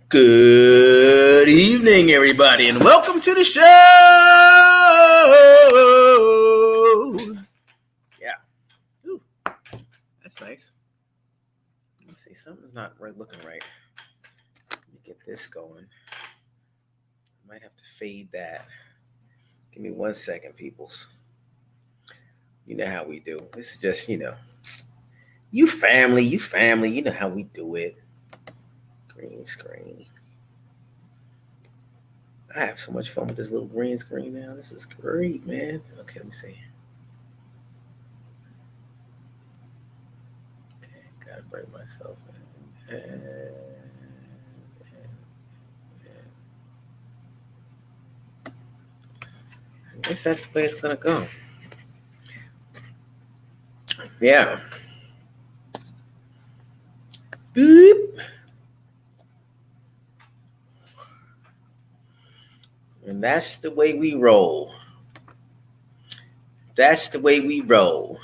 Good evening, everybody, and welcome to the show. Yeah. Ooh, that's nice. Let me see. Something's not looking right. Let me get this going. I might have to fade that. Give me 1 second, peoples. You know how we do. This is just, you family, you know how we do it. Green screen. I have so much fun with this little green screen now. This is great, man. Okay, let me see. Okay, gotta bring myself in. I guess that's the way it's gonna go. Yeah. Boop. And that's the way we roll. That's the way we roll.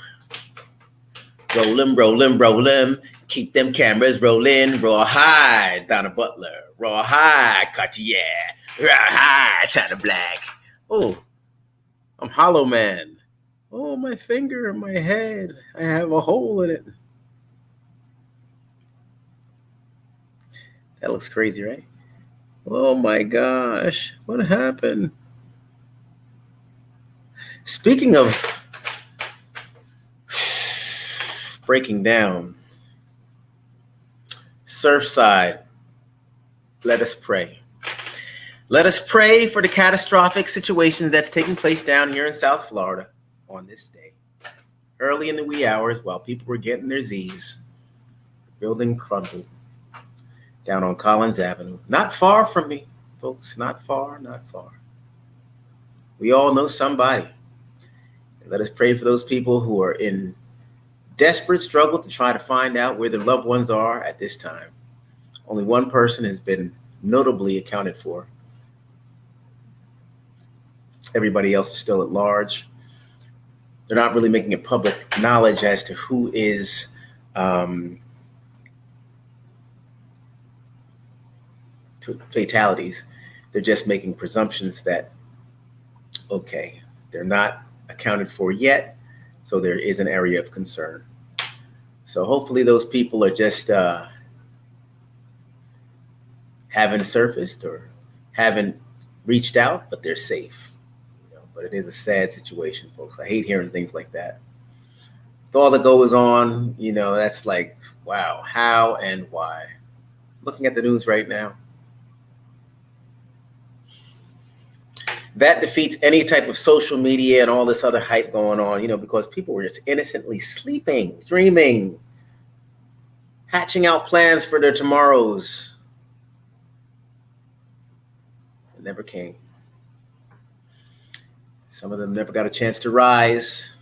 Rollin'. Keep them cameras rolling. Raw high, Donna Butler. Raw high, Cartier. Raw high, China Black. Oh, I'm Hollow Man. Oh, my finger and my head. I have a hole in it. That looks crazy, right? Oh my gosh, what happened? Speaking of breaking down, Surfside, let us pray. Let us pray for the catastrophic situation that's taking place down here in South Florida on this day. Early in the wee hours, while people were getting their Z's, the building crumbled down on Collins Avenue. Not far from me, folks. Not far. We all know somebody. And let us pray for those people who are in desperate struggle to try to find out where their loved ones are at this time. Only one person has been notably accounted for. Everybody else is still at large. They're not really making it public knowledge as to who is fatalities. They're just making presumptions that, okay, they're not accounted for yet, so there is an area of concern. So hopefully those people are just haven't surfaced or haven't reached out, but they're safe. But it is a sad situation, folks. I hate hearing things like that. With all that goes on, that's like, wow, how and why? Looking at the news right now, that defeats any type of social media and all this other hype going on, because people were just innocently sleeping, dreaming, hatching out plans for their tomorrows. It never came. Some of them never got a chance to rise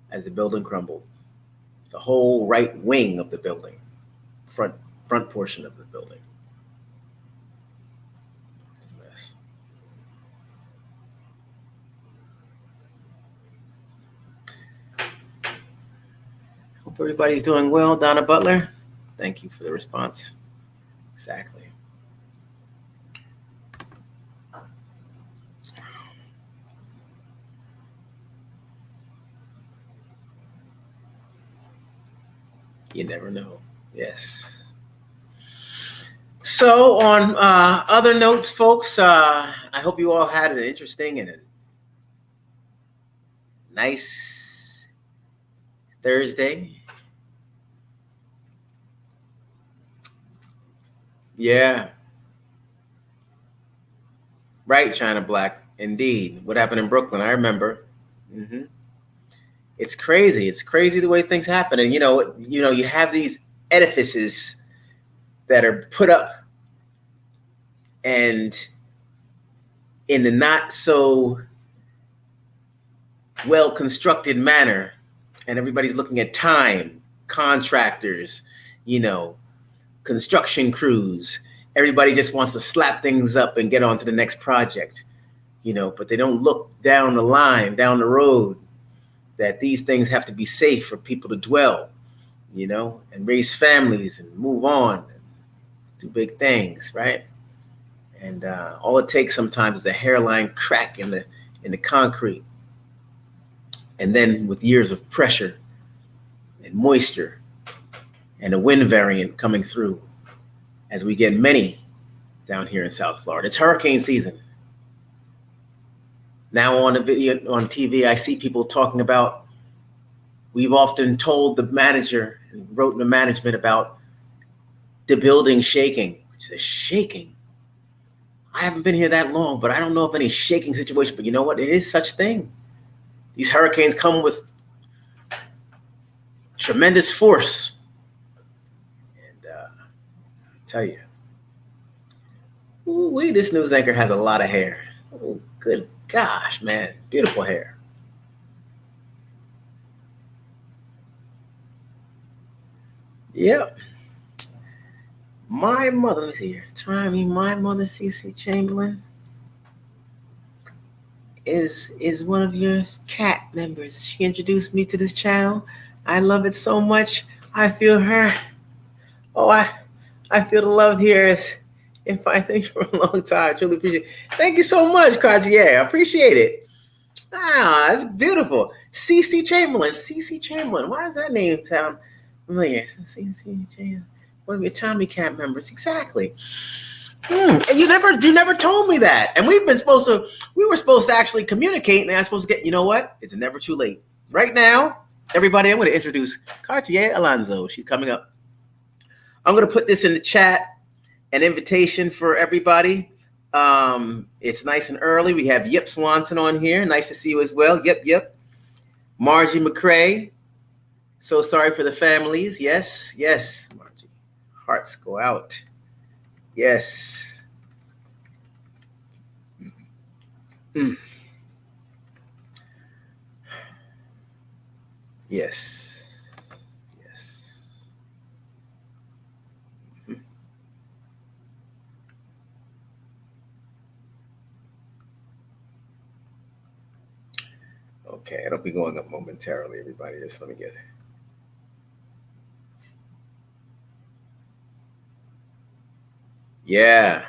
as the building crumbled. The whole right wing of the building, front portion of the building. Hope everybody's doing well. Donna Butler, thank you for the response. Exactly. You never know. Yes. So on other notes, folks, I hope you all had an interesting and a nice Thursday. Yeah. Right, China Black. Indeed. What happened in Brooklyn? I remember. Mm-hmm. It's crazy. It's crazy the way things happen. And, you have these edifices that are put up and in the not so well constructed manner. And everybody's looking at time, contractors, construction crews. Everybody just wants to slap things up and get on to the next project, but they don't look down the line, down the road, that these things have to be safe for people to dwell, and raise families and move on. do big things, right? And all it takes sometimes is a hairline crack in the concrete, and then with years of pressure and moisture and a wind variant coming through, as we get many down here in South Florida. It's hurricane season. Now on the video, on TV, I see people talking about, we've often told the manager and wrote in the management about the building shaking. Which is shaking. I haven't been here that long, but I don't know of any shaking situation. But you know what? It is such thing. These hurricanes come with tremendous force. And I tell you, ooh, this news anchor has a lot of hair. Oh, good gosh, man. Beautiful hair. Yep. My mother, let me see here. My mother, CC Chamberlain, is one of your cat members. She introduced me to this channel. I love it so much. I feel her. Oh, I feel the love here. If I think for a long time, I truly appreciate it. Thank you so much, Cartier. I appreciate it. Ah, it's beautiful. CC Chamberlain. CC Chamberlain. Why does that name sound familiar? CC Chamberlain. One of your Tommy Cat members. Exactly. And you never told me that. And we were supposed to actually communicate, and I was supposed to get, you know what? It's never too late. Right now, everybody, I'm going to introduce Cartier Alonzo. She's coming up. I'm going to put this in the chat, an invitation for everybody. It's nice and early. We have Yip Swanson on here. Nice to see you as well. Yip. Margie McCrae. So sorry for the families. Yes, Margie. Hearts go out. Yes. Yes. Okay, it'll be going up momentarily, everybody. Just let me get it. Yeah,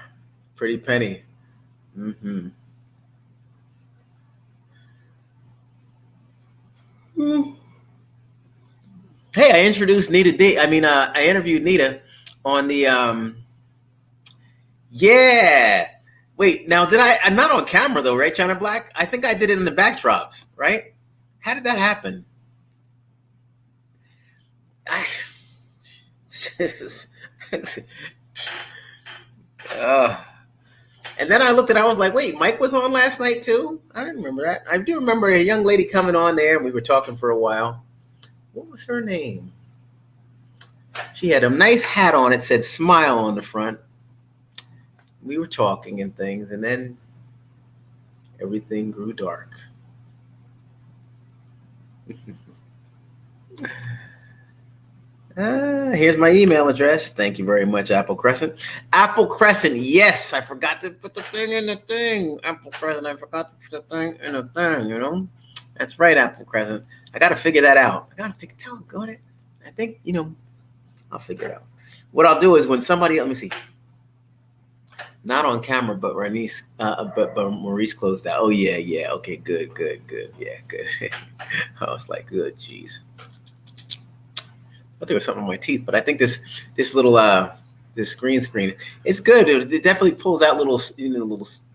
Pretty Penny. Hey, I introduced Nita D. I interviewed Nita on the yeah. Wait, now I'm not on camera though, right, China Black? I think I did it in the backdrops, right? How did that happen? And then I looked at it, I was like, wait, Mike was on last night too? I didn't remember that. I do remember a young lady coming on there and we were talking for a while. What was her name? She had a nice hat on. It said Smile on the front. We were talking and things, and then everything grew dark. Here's my email address. Thank you very much, Apple Crescent. Apple Crescent, yes. I forgot to put the thing in the thing. Apple Crescent, I forgot to put the thing in the thing, you know? That's right, Apple Crescent. I got to figure that out. I think, I'll figure it out. What I'll do is when somebody, let me see. Not on camera, but Maurice closed out. Oh, yeah. Okay, good. Yeah, good. I was like, good, geez. I thought there was something on my teeth, but I think this little this green screen, it's good. It definitely pulls out little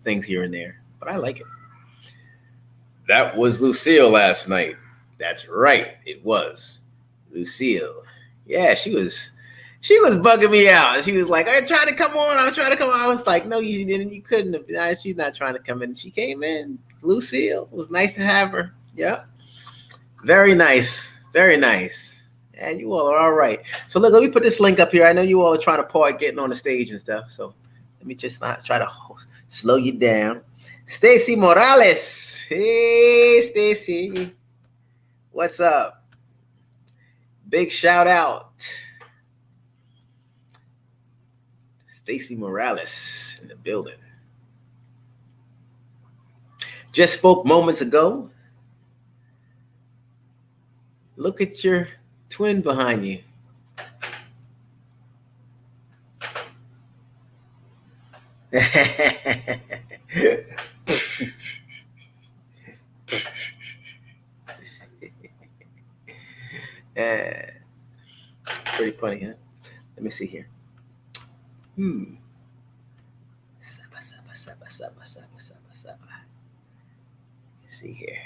things here and there, but I like it. That was Lucille last night. That's right, it was Lucille. Yeah, she was bugging me out. She was like, I'm trying to come on. I was like, no, you didn't. You couldn't have. She's not trying to come in. She came in. Lucille. It was nice to have her. Yeah. Very nice. And you all are all right. So look, let me put this link up here. I know you all are trying to part getting on the stage and stuff. So let me just not try to slow you down. Stacy Morales. Hey, Stacy. What's up? Big shout out. Stacy Morales in the building. Just spoke moments ago. Look at your twin behind you. Eh, pretty funny, huh? Let me see here. Saba, saba, saba, saba, saba, saba, saba. Let's see here.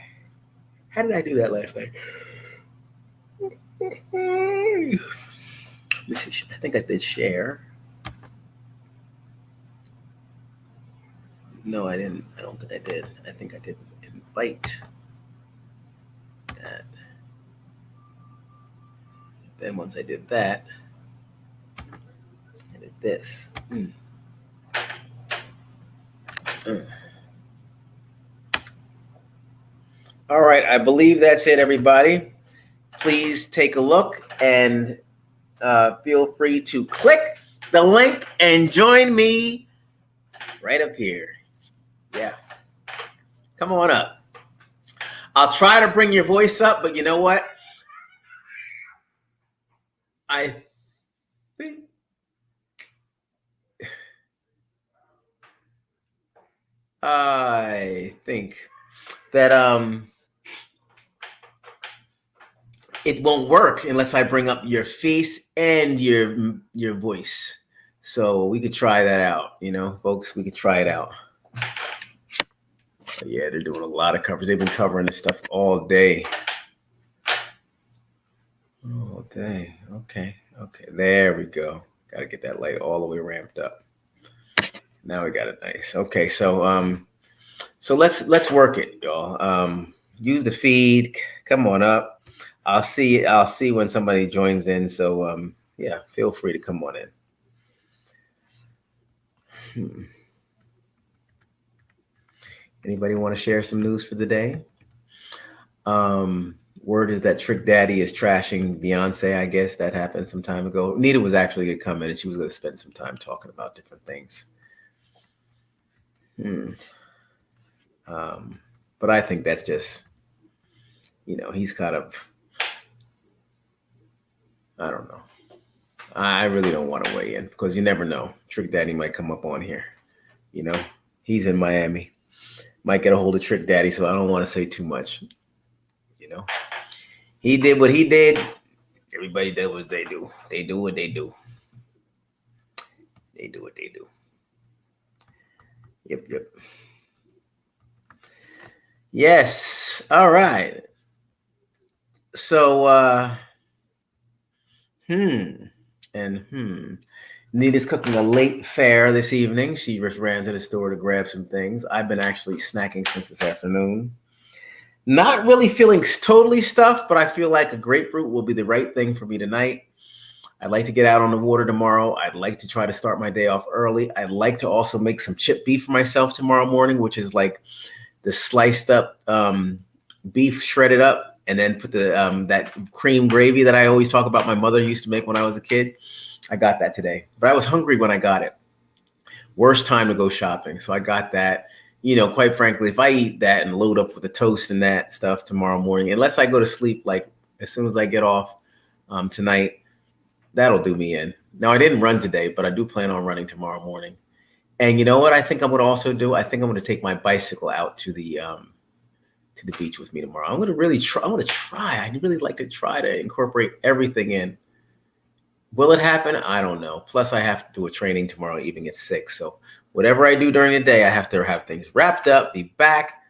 How did I do that last night? Let me see. I think I did share. No, I didn't. I don't think I did. I think I did invite that. Then once I did that, I did this. All right, I believe that's it, everybody. Please take a look and feel free to click the link and join me right up here. Yeah. Come on up. I'll try to bring your voice up, but you know what? I think that it won't work unless I bring up your face and your voice. So we could try that out, folks. We could try it out. But yeah, they're doing a lot of coverage. They've been covering this stuff all day. All day. Okay. There we go. Got to get that light all the way ramped up. Now we got it nice. Okay, so let's work it, y'all. Use the feed. Come on up. I'll see when somebody joins in. So yeah, feel free to come on in. Anybody want to share some news for the day? Word is that Trick Daddy is trashing Beyonce. I guess that happened some time ago. Nita was actually going to come in and she was going to spend some time talking about different things. But I think that's just, he's kind of, I don't know. I really don't want to weigh in because you never know. Trick Daddy might come up on here. He's in Miami. Might get a hold of Trick Daddy, so I don't want to say too much. He did what he did. Everybody does what they do. They do what they do. They do what they do. Yep. Yes. All right. So, Nita's cooking a late fare this evening. She just ran to the store to grab some things. I've been actually snacking since this afternoon. Not really feeling totally stuffed, but I feel like a grapefruit will be the right thing for me tonight. I'd like to get out on the water tomorrow. I'd like to try to start my day off early. I'd like to also make some chipped beef for myself tomorrow morning, which is like the sliced up beef shredded up and then put the that cream gravy that I always talk about my mother used to make when I was a kid. I got that today, but I was hungry when I got it. Worst time to go shopping. So I got that. Quite frankly, if I eat that and load up with the toast and that stuff tomorrow morning, unless I go to sleep, like as soon as I get off tonight, that'll do me in. Now, I didn't run today, but I do plan on running tomorrow morning. And you know what I think I'm going to also do? I think I'm going to take my bicycle out to the beach with me tomorrow. I'm going to really try. I'm going to try. I'd really like to try to incorporate everything in. Will it happen? I don't know. Plus, I have to do a training tomorrow evening at 6. So whatever I do during the day, I have to have things wrapped up, be back,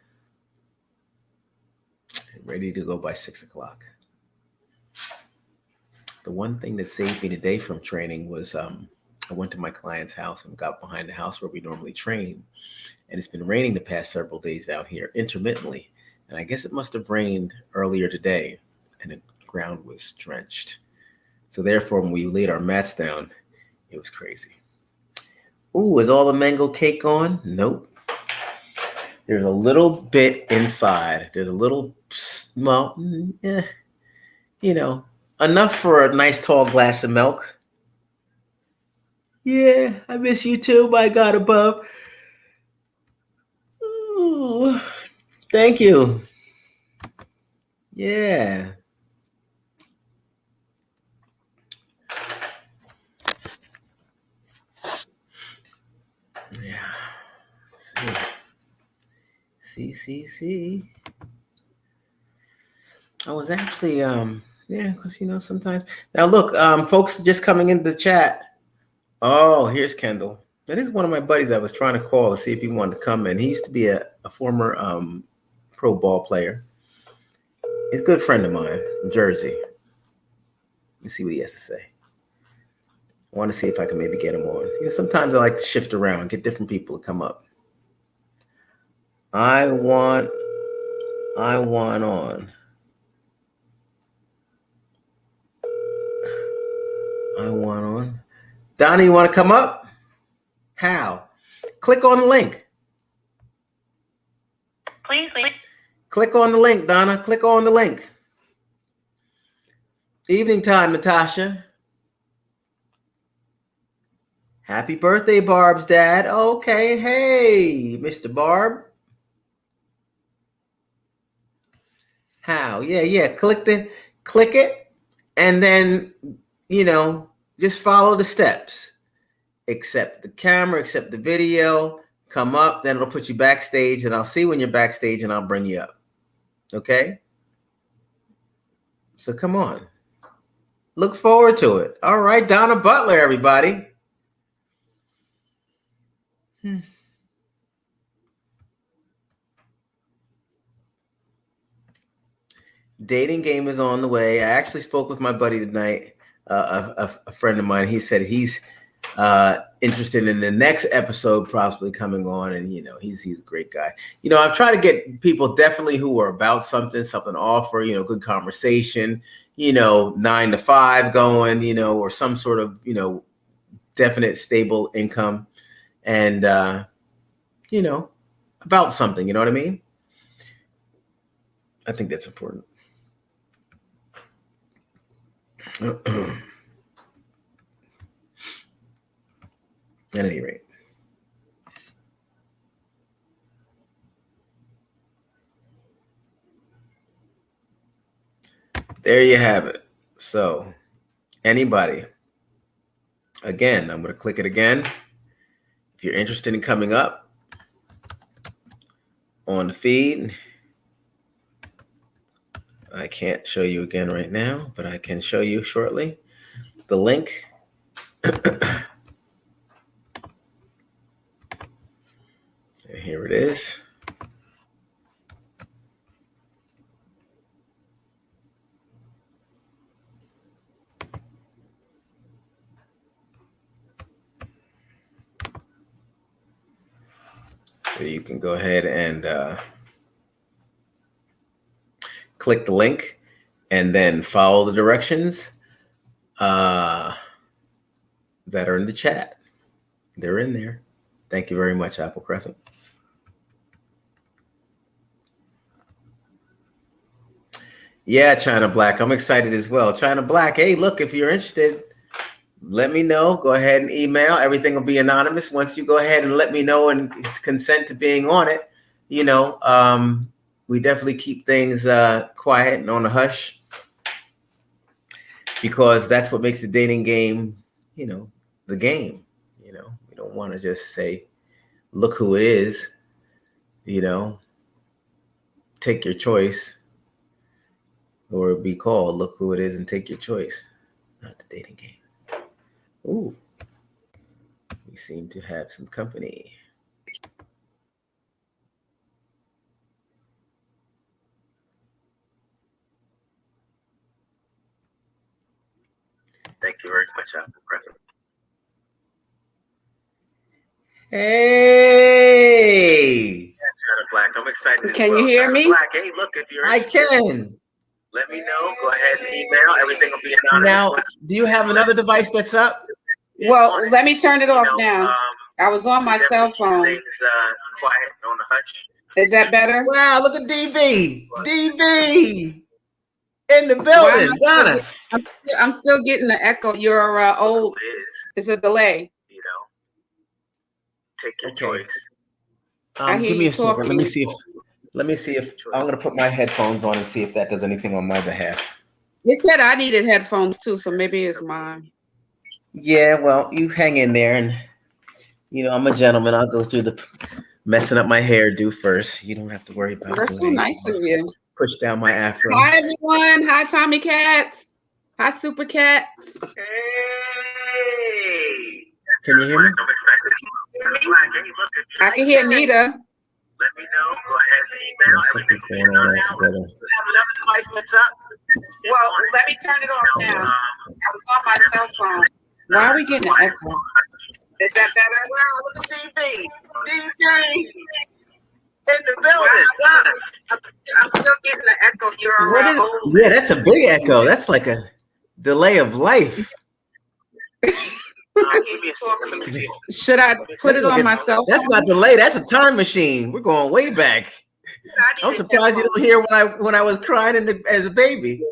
and ready to go by 6 o'clock. The one thing that saved me today from training was I went to my client's house and got behind the house where we normally train. And it's been raining the past several days out here intermittently. And I guess it must have rained earlier today and the ground was drenched. So therefore, when we laid our mats down, it was crazy. Ooh, is all the mango cake gone? Nope. There's a little bit inside. There's a little, enough for a nice tall glass of milk. Yeah, I miss you too, my God above. Ooh, thank you. Yeah. See. I was actually, yeah, because sometimes. Now look, folks just coming into the chat. Oh, here's Kendall. That is one of my buddies I was trying to call to see if he wanted to come in. He used to be a former pro ball player. He's a good friend of mine from Jersey. Let's see what he has to say. I want to see if I can maybe get him on. Sometimes I like to shift around, get different people to come up. I want on. Donna, you want to come up? How? Click on the link. Please. Click on the link, Donna. Click on the link. Evening time, Natasha. Happy birthday, Barb's dad. Okay, hey, Mr. Barb. How? Yeah. Click it, and then just follow the steps. Accept the camera, accept the video, come up, then it'll put you backstage, and I'll see when you're backstage, and I'll bring you up. Okay? So come on. Look forward to it. All right, Donna Butler, everybody. Dating game is on the way. I actually spoke with my buddy tonight, a friend of mine. He said he's interested in the next episode possibly coming on, and he's a great guy. I'm trying to get people definitely who are about something to offer, good conversation, 9 to 5 going, or some sort of definite stable income, and about something, you know what I mean? I think that's important. At any rate, there you have it. So anybody, again, I'm going to click it again. If you're interested in coming up on the feed, I can't show you again right now, but I can show you shortly the link. Here it is. So you can go ahead and click the link and then follow the directions that are in the chat. They're in there. Thank you very much, Apple Crescent. Yeah, China Black. I'm excited as well. China Black, hey, look, if you're interested, let me know. Go ahead and email. Everything will be anonymous. Once you go ahead and let me know and consent to being on it, we definitely keep things quiet and on the hush, because that's what makes the dating game, the game. We don't want to just say, look who it is, take your choice. Or be called, look who it is and take your choice. Not the dating game. Ooh. We seem to have some company. Thank you very much, Apple Crescent. Hey! Black, I'm excited. Can you hear me? Black, hey, look, if you're interested, I can. Let me know. Go ahead and email. Everything will be anonymous. Now, do you have another device that's up? Well, let me turn it off now. I was on my cell phone. Things quiet on the hush. Is that better? Wow, look at DB. DB in the building. Donna. I'm still getting the echo. You're old. It's a delay. Take your choice. Give me a second. Let me see if I'm going to put my headphones on and see if that does anything on my behalf. They said I needed headphones too, so maybe it's mine. Yeah, well, you hang in there, and I'm a gentleman. I'll go through the Messing up my hairdo first. You don't have to worry about That's so doing nice of anything. you. Push down my afro. Hi, everyone. Hi, Tommy Cats. Hi, Super Cats. Hey! Can you hear me? I can hear Nita. Let me know. Go ahead and email. Something's going on all together. We have another device that's up. Well, let me turn it off now. I was on my cell phone. Why are we getting an echo? Is that better? Wow, look at DB. DB! In the building. Donna. I'm still getting an echo. You're What is, yeah, that's a big echo. That's like a delay of life. Give me a second. Let me see. Should I put it on my cell phone? That's not delay. That's a time machine. We're going way back. I'm surprised you don't hear when I was crying as a baby.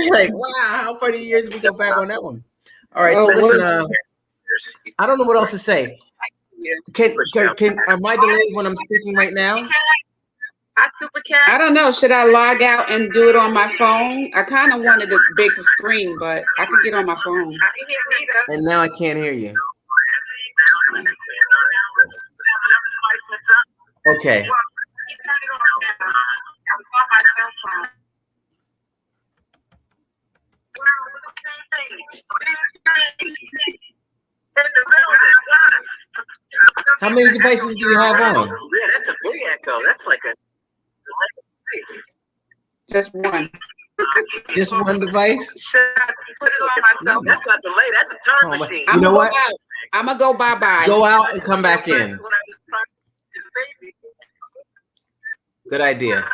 Like, wow, how many years did we go back on that one? All right, so listen. I don't know what else to say. Can am I delayed when I'm speaking right now? I don't know. Should I log out and do it on my phone? I kind of wanted a big screen, but I can get on my phone. And now I can't hear you. Okay. How many devices do you have on? Yeah, that's a big echo. That's like a. Just one. Just one device? Should I put it on myself? That's not delay. That's a turn machine. You know what? I'm gonna go bye-bye. Go out and come back in. Good idea.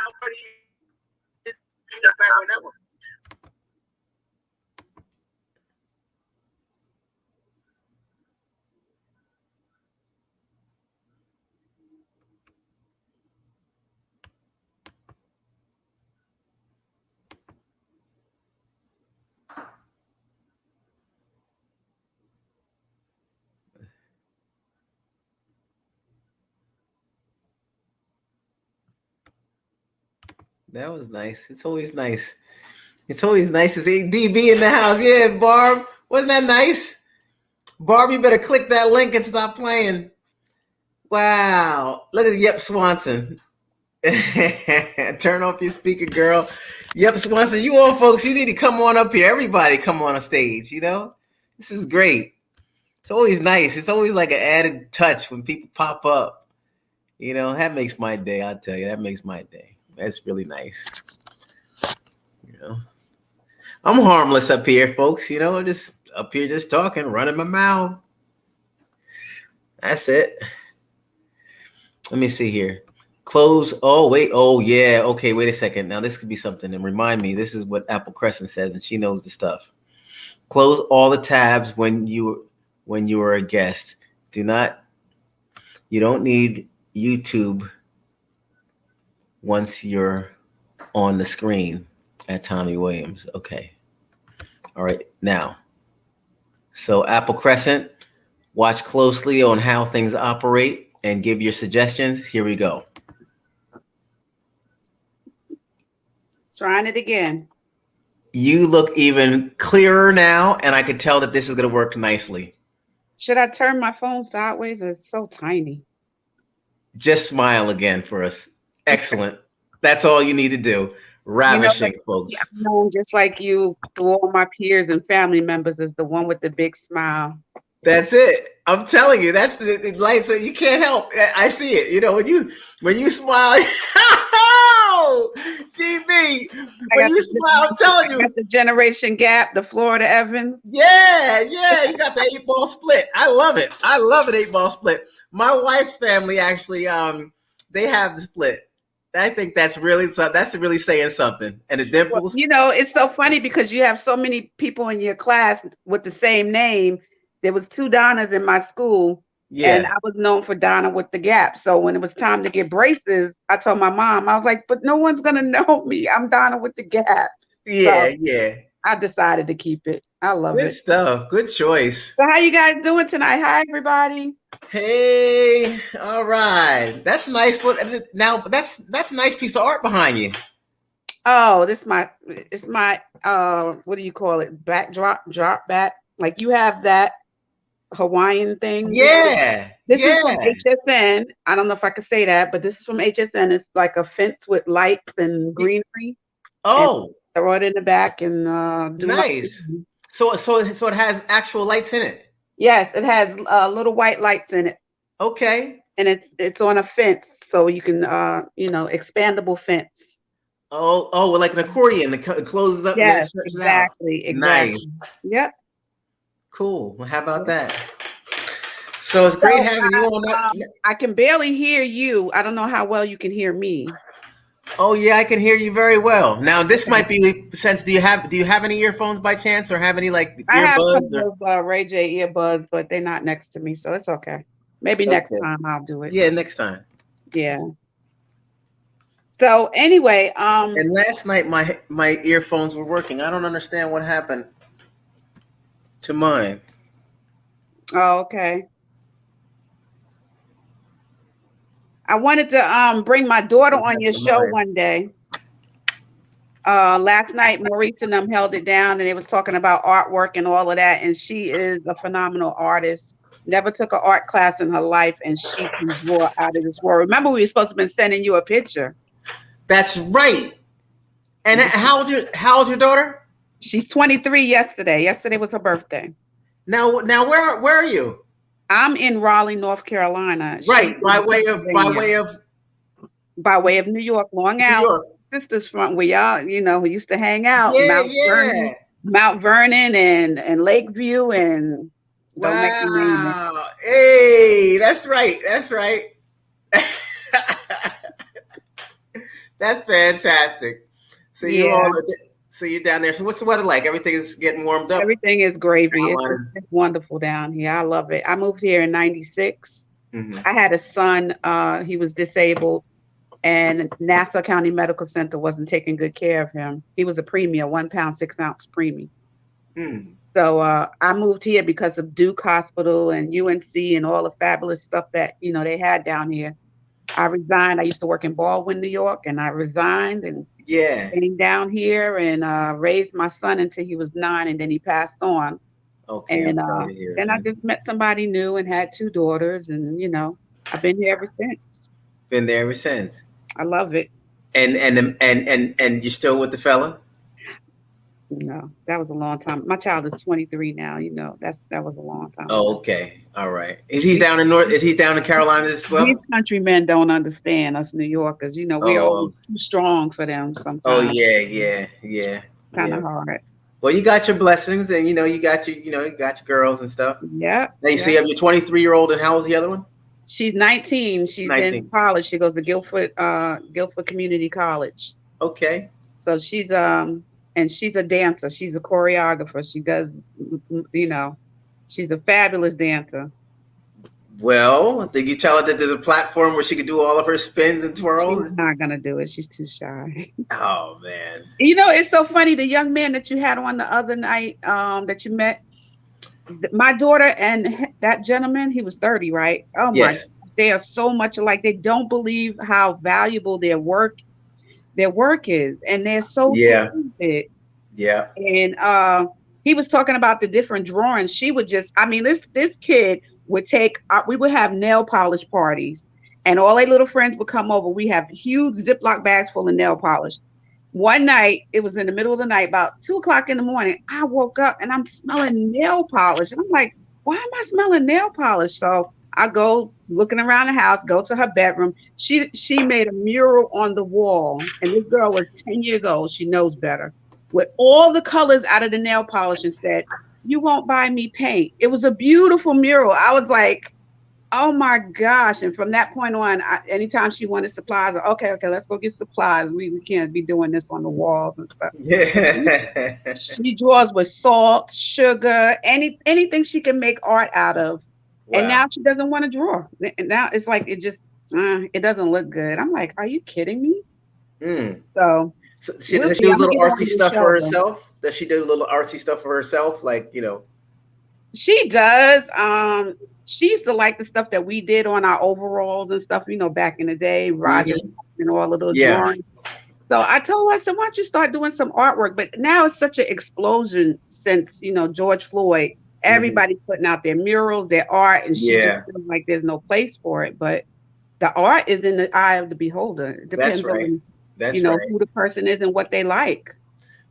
That was nice. It's always nice. It's always nice to see DB in the house. Yeah, Barb. Wasn't that nice? Barb, you better click that link and stop playing. Wow. Look at Yep Swanson. Turn off your speaker, girl. Yep Swanson, you all folks, you need to come on up here. Everybody come on a stage, you know? This is great. It's always nice. It's always like an added touch when people pop up. You know, that makes my day. I'll tell you, that makes my day. That's really nice. You know, I'm harmless up here, folks. You know, just up here, just talking, running my mouth. That's it. Let me see here. Close. Oh, wait. Oh, yeah. Okay, wait a second. Now, this could be something. And remind me, this is what Apple Crescent says, and she knows the stuff. Close all the tabs when you are a guest. You don't need YouTube once you're on the screen at Tommy Williams. Okay. All right. Now, so Apple Crescent, watch closely on how things operate and give your suggestions. Here we go. Trying it again. You look even clearer now, and I could tell that this is going to work nicely. Should I turn my phone sideways? It's so tiny. Just smile again for us. Excellent. That's all you need to do. Ravishing, folks. I'm known just like you to all my peers and family members as the one with the big smile. That's it. I'm telling you, that's the lights that you can't help. I see it. You know, when you smile, oh, DB, when you smile, I'm telling you. The generation gap, the Florida Evans. Yeah, you got the 8-ball split. I love it. I love an 8-ball split. My wife's family actually, they have the split. I think that's really saying something. And the dimples. Well, you know, it's so funny because you have so many people in your class with the same name. There was 2 Donnas in my school, and I was known for Donna with the gap. So when it was time to get braces, I told my mom, I was like, but no one's gonna know me. I'm Donna with the gap. Yeah. I decided to keep it. I love it. Good stuff. Good choice. So how you guys doing tonight? Hi, everybody. Hey, all right. That's nice. Now that's a nice piece of art behind you. Oh, it's my what do you call it? Backdrop, drop back. Like you have that Hawaiian thing. Yeah. This is from HSN. I don't know if I could say that, but this is from HSN. It's like a fence with lights and greenery. Oh, and throw it in the back and do nice. So it has actual lights in it. Yes, it has little white lights in it. Okay. And it's on a fence, so you can expandable fence. Oh, like an accordion. It closes up. Yes, and then exactly. Nice. Yep. Cool. Well, how about that? So it's great having you on that. I can barely hear you. I don't know how well you can hear me. Oh yeah, I can hear you very well. Now this might be since do you have any earphones by chance or have any like earbuds? I have some of Ray J earbuds, but they're not next to me, so it's okay. Maybe next time I'll do it. Yeah, next time. Yeah. So anyway, and last night my earphones were working. I don't understand what happened to mine. Oh, okay. I wanted to bring my daughter on your show one day. Last night, Maurice and them held it down, and they was talking about artwork and all of that. And she is a phenomenal artist. Never took an art class in her life, and she can draw out of this world. Remember, we were supposed to have been sending you a picture. That's right. And how old is your daughter? She's 23 yesterday. Yesterday was her birthday. Now where are you? I'm in Raleigh, North Carolina. Right, by way of New York, Long Island. Sisters from where y'all, we used to hang out. Mount Vernon and Lakeview and wow. Hey, that's right. That's fantastic. So you're down there. So what's the weather like? Everything is getting warmed up. Everything is gravy. It's wonderful down here. I love it. I moved here in '96. Mm-hmm. I had a son. He was disabled, and Nassau County Medical Center wasn't taking good care of him. He was a preemie, 1 pound 6 ounce preemie. Mm. So I moved here because of Duke Hospital and UNC and all the fabulous stuff that they had down here. I resigned. I used to work in Baldwin, New York, and I resigned and came down here and raised my son until he was 9, and then he passed on. Okay. And then I just met somebody new and had 2 daughters, and I've been here ever since. Been there ever since. I love it. And you're still with the fella? No, that was a long time. My child is 23 now. That was a long time. Oh, okay. All right. Is he down in Carolina as well? These countrymen don't understand us New Yorkers. We're all too strong for them sometimes. Oh yeah. Kind of hard. Well, you got your blessings, and you got your girls and stuff. Yeah. Now you see, you have your 23-year-old, and how old's the other one? She's 19. She's 19. In college. She goes to Guilford Community College. Okay. So she's and she's a dancer. She's a choreographer. She does, she's a fabulous dancer. Well, did you tell her that there's a platform where she could do all of her spins and twirls? She's not gonna do it. She's too shy. Oh man. It's so funny. The young man that you had on the other night, that you met, my daughter and that gentleman, he was 30, right? Oh my, they are so much alike. They don't believe how valuable their work is, and they're so talented. Yeah. And he was talking about the different drawings. She would just, this kid would we would have nail polish parties, and all their little friends would come over. We have huge Ziploc bags full of nail polish. One night, it was in the middle of the night, about 2:00 in the morning. I woke up and I'm smelling nail polish, and I'm like, why am I smelling nail polish? So I go looking around the house, go to her bedroom. She made a mural on the wall, and this girl was 10 years old. She knows better. With all the colors out of the nail polish, and said, "You won't buy me paint." It was a beautiful mural. I was like, oh my gosh. And from that point on, anytime she wanted supplies, okay, let's go get supplies. We can't be doing this on the walls and stuff. Yeah. She draws with salt, sugar, anything she can make art out of. Wow. And now she doesn't want to draw. And now it's like, it doesn't look good. I'm like, are you kidding me? Mm. So she does she do a little artsy stuff for herself? Does she do a little artsy stuff for herself? Like, She does. She used to like the stuff that we did on our overalls and stuff, back in the day, Roger and all of those drawings. So I told her, I said, why don't you start doing some artwork? But now it's such an explosion since, George Floyd. Everybody's putting out their murals, their art, and she just feels like there's no place for it. But the art is in the eye of the beholder. It depends on who the person is and what they like.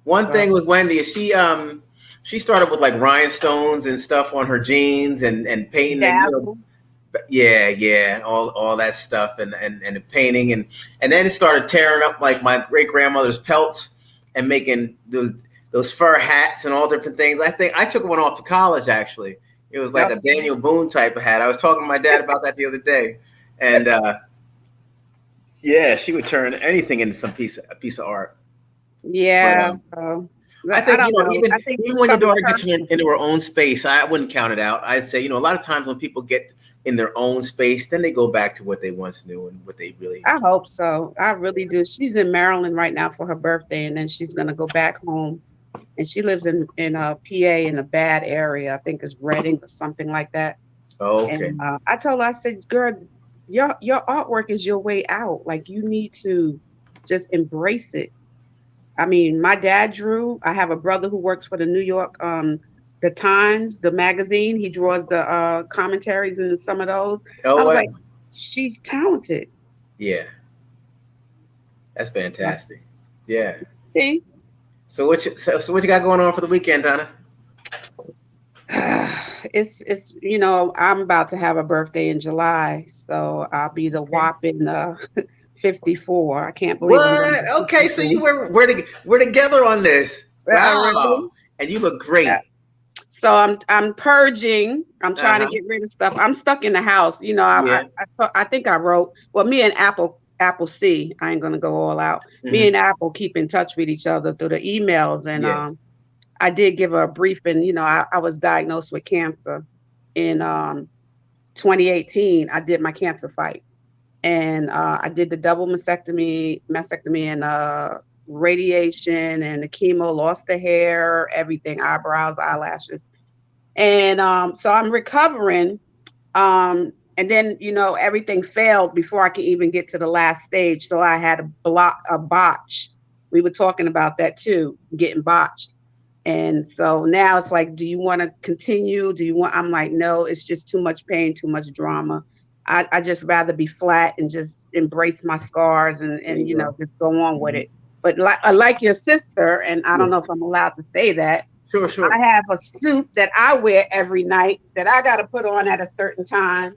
One thing with Wendy is she started with like rhinestones and stuff on her jeans and painting and all that stuff and the painting and then it started tearing up like my great grandmother's pelts and making those fur hats and all different things. I think I took one off to college actually. It was like a Daniel Boone type of hat. I was talking to my dad about that the other day, and she would turn anything into a piece of art. Yeah. But, I think even when your daughter gets into her own space, I wouldn't count it out. I'd say a lot of times when people get in their own space, then they go back to what they once knew and what they really. I hope so. I really do. She's in Maryland right now for her birthday, and then she's gonna go back home. And she lives in PA in a bad area. I think it's Reading or something like that. Oh, okay. And I told her, I said, girl, your artwork is your way out. Like, you need to just embrace it. I mean, my dad drew. I have a brother who works for the New York, the Times, the magazine. He draws the commentaries in some of those. Oh, I was like, she's talented. Yeah. That's fantastic. Yeah. See? So what you got going on for the weekend, Donna? It's I'm about to have a birthday in July, so I'll be the whopping 54. I can't believe what? Okay, so we're together on this. Wow. And you look great. Yeah. So I'm purging. I'm trying to get rid of stuff. I'm stuck in the house. I think I wrote. Well, me and Apple C. I ain't gonna go all out. Mm-hmm. Me and Apple keep in touch with each other through the emails, and I did give her a briefing. I was diagnosed with cancer in 2018. I did my cancer fight, and I did the double mastectomy, and radiation, and the chemo. Lost the hair, everything, eyebrows, eyelashes, and so I'm recovering. And then, everything failed before I could even get to the last stage. So I had a botch. We were talking about that too, getting botched. And so now it's like, do you want to continue? I'm like, no, it's just too much pain, too much drama. I just rather be flat and just embrace my scars and just go on with it. But like your sister, and I don't know if I'm allowed to say that. Sure. I have a suit that I wear every night that I got to put on at a certain time.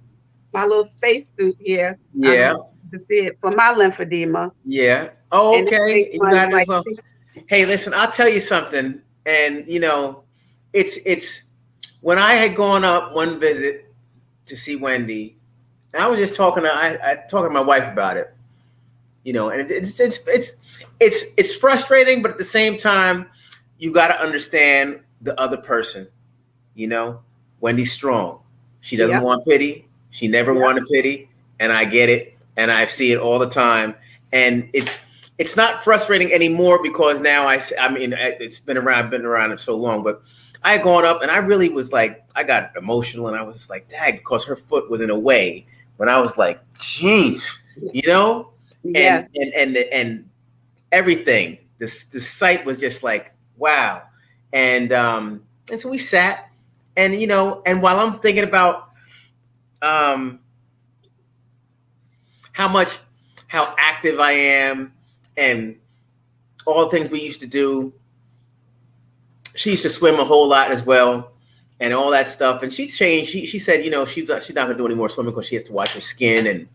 My little space suit here. Yeah. To see it for my lymphedema. Yeah. Oh, okay. You got it as well. Hey, listen, I'll tell you something. And it's when I had gone up one visit to see Wendy, I was just talking to my wife about it. And it's frustrating, but at the same time, you got to understand the other person. Wendy's strong. She doesn't want pity. She never wanted pity, and I get it, and I see it all the time. And it's not frustrating anymore because now I mean it's been around. I've been around it so long, but I had gone up and I really was like, I got emotional and I was like, dang, because her foot was in a way when I was like, geez, Yes. and everything. The sight was just like, wow. And so we sat and and while I'm thinking about how active I am and all the things we used to do. She used to swim a whole lot as well and all that stuff. And she changed. She said, she's not going to do any more swimming because she has to watch her skin and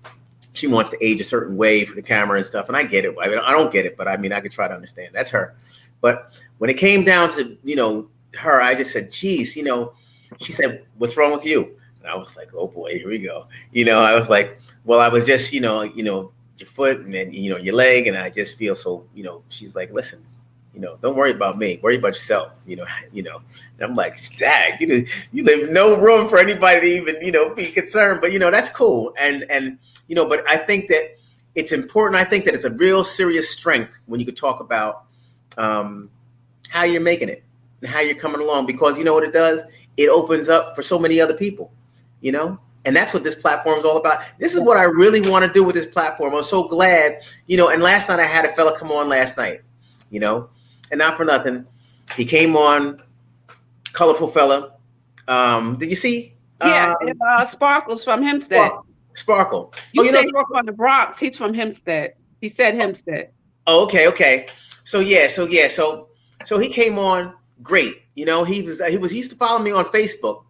she wants to age a certain way for the camera and stuff. And I get it. I mean, I don't get it, but I mean, I could try to understand. That's her. But when it came down to, her, I just said, geez, she said, what's wrong with you? And I was like, oh boy, here we go. I was like, well, I was just, your foot and then, your leg. And I just feel so, she's like, listen, don't worry about me. Worry about yourself, and I'm like, stag, you leave no room for anybody to even, be concerned. But, that's cool. And but I think that it's important. I think that it's a real serious strength when you could talk about how you're making it and how you're coming along, because you know what it does? It opens up for so many other people, and that's what this platform is all about. This is what I really want to do with this platform. I'm so glad, and last night I had a fella come on last night, and not for nothing. He came on, colorful fella. Did you see? Yeah, Sparkles from Hempstead. Sparkle. You say he's from the Bronx. He's from Hempstead. He said Hempstead. Oh, okay. So he came on great. You know, he used to follow me on Facebook.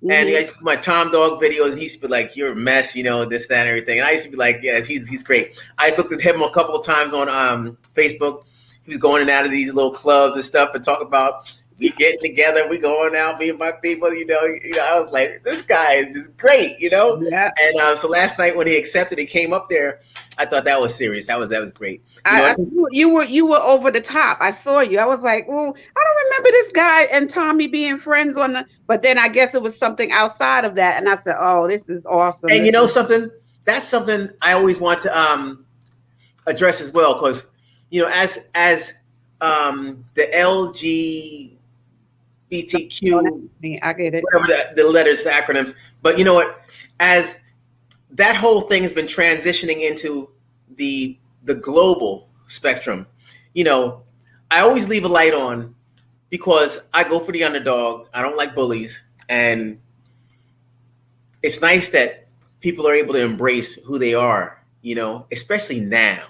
And I used to put my Tom Dog videos. He used to be like, "You're a mess," you know, this, that, and everything. And I used to be like, "Yeah, he's great." I looked at him a couple of times on Facebook. He was going in and out of these little clubs and stuff and talk about we getting together, we going out, me and my people. You know, I was like, this guy is just great, you know. Yeah. And so last night when he accepted, he came up there. I thought that was serious. That was great. You were over the top. I saw you. I was like, well, I don't remember this guy and Tommy being friends on the. But then I guess it was something outside of that, and I said, oh, this is awesome. And you know something? That's something I always want to address as well, because you know, as the LGBTQ, I get it. Whatever the letters, the acronyms. But you know what? As that whole thing has been transitioning into the global spectrum, you know, I always leave a light on because I go for the underdog. I don't like bullies. And it's nice that people are able to embrace who they are, you know, especially now.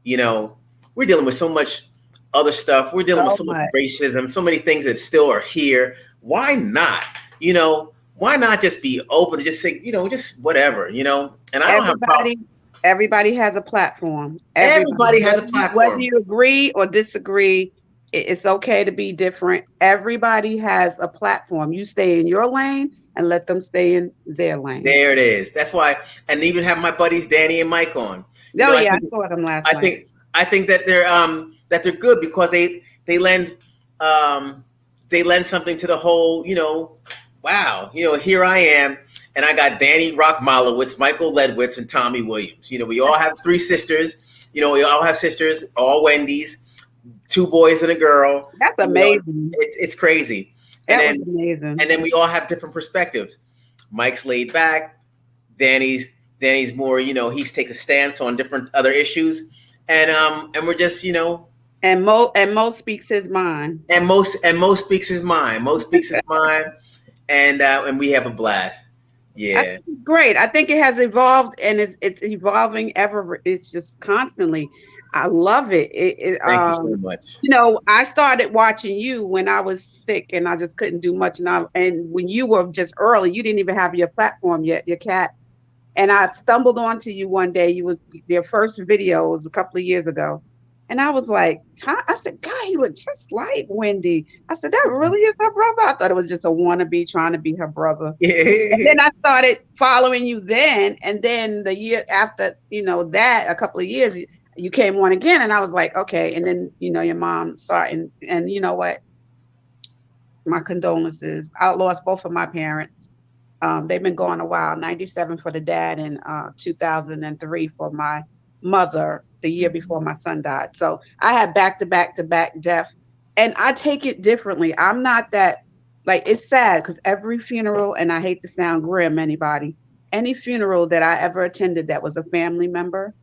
You know, we're dealing with so much other stuff. We're dealing with so much racism, so many things that still are here. Why not? You know, why not just be open and just say, you know, just whatever, you know? And I don't have a problem. Everybody has a platform. Everybody has a platform. Whether you agree or disagree, it's okay to be different. Everybody has a platform. You stay in your lane and let them stay in their lane. There it is. That's why, and even have my buddies Danny and Mike on. I saw them last night. I think that they're good because they lend something to the whole, you know, wow, you know, here I am. And I got Danny Rock Malowitz, Michael Ledwitz, and Tommy Williams. You know, we all have 3 sisters. You know, we all have sisters, all Wendy's, 2 boys and a girl. That's amazing. You know, it's crazy. That was amazing. And then we all have different perspectives. Mike's laid back. Danny's more, you know, he takes a stance on different other issues. And we're just, you know. And Mo speaks his mind. And Mo speaks his mind. Mo speaks his mind. And we have a blast. Yeah, great. I think it has evolved, and it's evolving ever. It's just constantly. I love it. Thank you so much. You know, I started watching you when I was sick, and I just couldn't do much. And when you were just early, you didn't even have your platform yet, your cats. And I stumbled onto you one day. You were your first video was a couple of years ago. And I was like, I said, God, he looked just like Wendy. I said, that really is her brother? I thought it was just a wannabe trying to be her brother. And then I started following you then. And then the year after, you know, that a couple of years, you came on again. And I was like, okay. And then, you know, your mom started. And you know what? My condolences. I lost both of my parents. They've been gone a while. 97 for the dad and 2003 for my mother. The year before my son died. So I had back to back death, and I take it differently. I'm not that, like, it's sad because every funeral, and I hate to sound grim, any funeral that I ever attended that was a family member,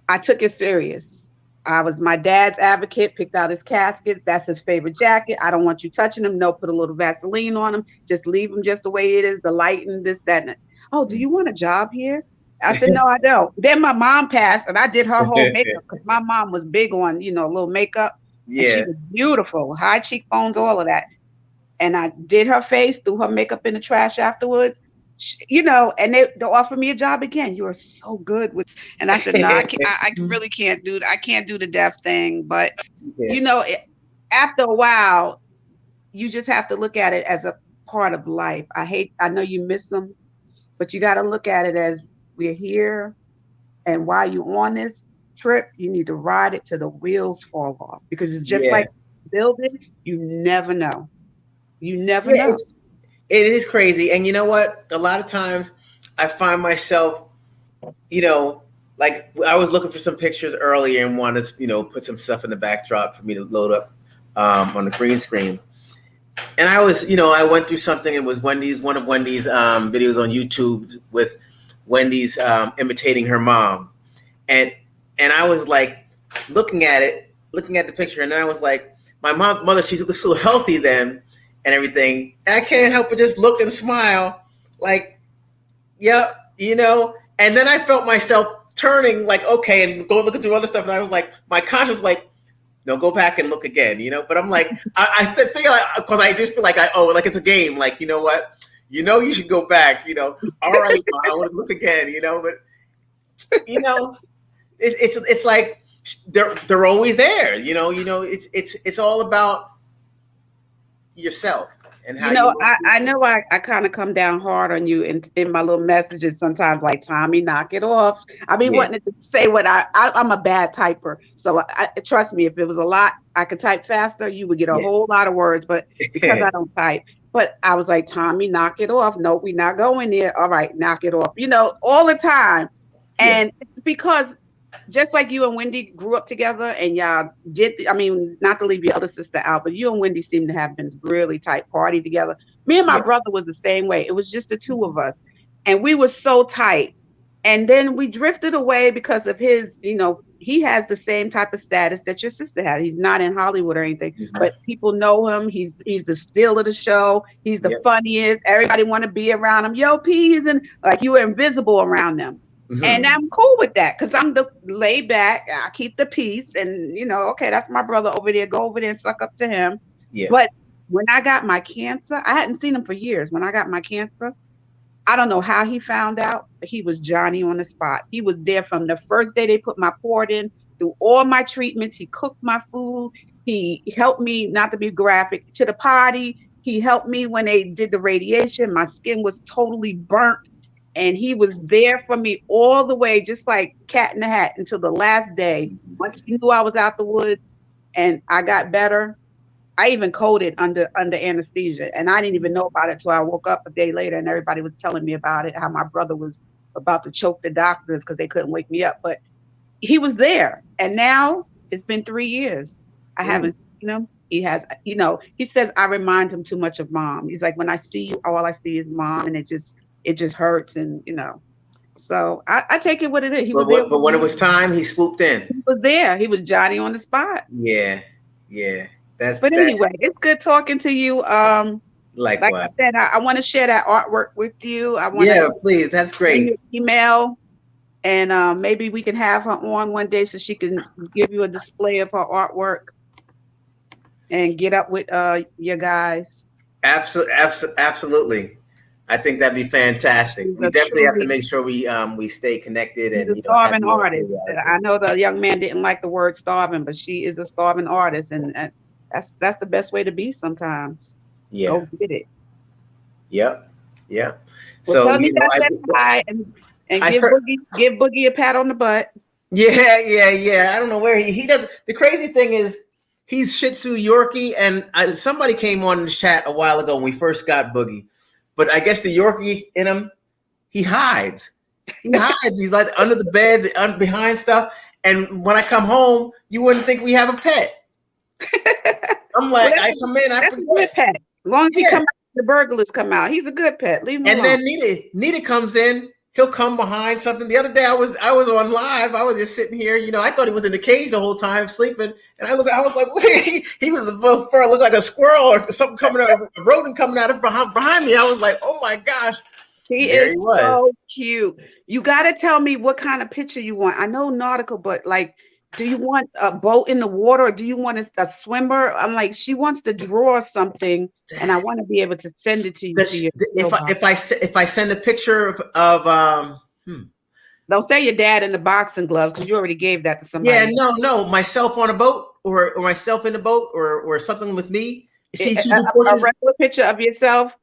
I took it serious. I was my dad's advocate, picked out his casket. That's his favorite jacket. I don't want you touching him. No, put a little Vaseline on him. Just leave him just the way it is, the lighting, this, that, and that. Oh, do you want a job here? I said, no, I don't. Then my mom passed, and I did her whole makeup because my mom was big on, you know, a little makeup. Yeah. She was beautiful, high cheekbones, all of that. And I did her face, threw her makeup in the trash afterwards. You know, and they offered me a job again. You are so good with, and I said, no, I really can't do. I can't do the deaf thing. But you know, after a while, you just have to look at it as a part of life. I know you miss them, but you got to look at it as we're here, and while you're on this trip, you need to ride it till the wheels fall off, because it's just like building. You never know. You never know. It is crazy. And you know what? A lot of times I find myself, you know, like I was looking for some pictures earlier and wanted to, you know, put some stuff in the backdrop for me to load up on the green screen. And I was, you know, I went through something. It was one of Wendy's videos on YouTube with Wendy's imitating her mom. And I was like looking at the picture, and then I was like, my mother, she looks so healthy then. and everything. And I can't help but just look and smile, like, yep, you know. And then I felt myself turning, like, okay, and go looking through other stuff. And I was like, my conscience, like, no, go back and look again, you know. But I'm like, I feel like, because I just feel like like it's a game. Like, you know what? You know, you should go back. You know, all right, I want to look again. You know, but you know, it's like they're always there. You know, it's all about yourself and how I know I kind of come down hard on you in my little messages sometimes, like, Tommy, knock it off. I mean, wanting to say what I'm a bad typer, so I trust me, if it was a lot I could type faster, you would get a whole lot of words, but because I don't type. But I was like, Tommy, knock it off. No, we're not going there. All right, knock it off. You know, all the time. And it's because just like you and Wendy grew up together and y'all I mean, not to leave your other sister out, but you and Wendy seem to have been really tight party together. Me and my brother was the same way. It was just the two of us. And we were so tight. And then we drifted away because of his, you know, he has the same type of status that your sister had. He's not in Hollywood or anything, but people know him. He's the steal of the show. He's the funniest. Everybody want to be around him. Yo, P's, and like, you were invisible around them. And I'm cool with that because I'm the laid back. I keep the peace, and you know, okay, that's my brother over there. Go over there and suck up to him. But when I got my cancer, I hadn't seen him for years. When I got my cancer, I don't know how he found out, but he was Johnny on the spot. He was there from the first day they put my port in, through all my treatments. He cooked my food. He helped me, not to be graphic, to the party. He helped me when they did the radiation. My skin was totally burnt. And he was there for me all the way, just like cat in the hat, until the last day. Once he knew I was out the woods and I got better, I even coded under anesthesia. And I didn't even know about it till I woke up a day later and everybody was telling me about it, how my brother was about to choke the doctors because they couldn't wake me up. But he was there. And now it's been 3 years. I haven't seen him. He has, you know, he says I remind him too much of mom. He's like, when I see you, all I see is mom, and it just hurts, and you know. So I take it what it is. He was there. But when it was time, he swooped in. He was there. He was Johnny on the spot. Yeah. But anyway, it's good talking to you. Like I said, I want to share that artwork with you. I want please. That's great. Email, and maybe we can have her on one day so she can give you a display of her artwork and get up with your guys. Absolutely. I think that'd be fantastic. We definitely have to make sure we stay connected. She's a starving artist. I know the young man didn't like the word starving, but she is a starving artist, and that's the best way to be sometimes. Yeah. Go get it. Yep. Well, so tell me give Boogie a pat on the butt. Yeah. I don't know where he does. The crazy thing is, he's Shih Tzu Yorkie, and somebody came on the chat a while ago when we first got Boogie. But I guess the Yorkie in him, he hides. He's like under the beds, behind stuff. And when I come home, you wouldn't think we have a pet. I'm like, I come in, I forget. A good pet. As long as he come out, the burglars come out. He's a good pet. Leave him alone. And then Nita comes in. He'll come behind something. The other day I was on live. I was just sitting here. You know, I thought he was in the cage the whole time sleeping. And I was like, he was above fur, looked like a squirrel or something coming out, a rodent coming out of behind me. I was like, oh my gosh. He is so cute. You got to tell me what kind of picture you want. I know nautical, but like, do you want a boat in the water or do you want a swimmer? I'm like, she wants to draw something, and I want to be able to send it to you. If I send a picture of don't say your dad in the boxing gloves because you already gave that to somebody. Yeah, no, myself on a boat or myself in a boat or something with me. A regular picture of yourself.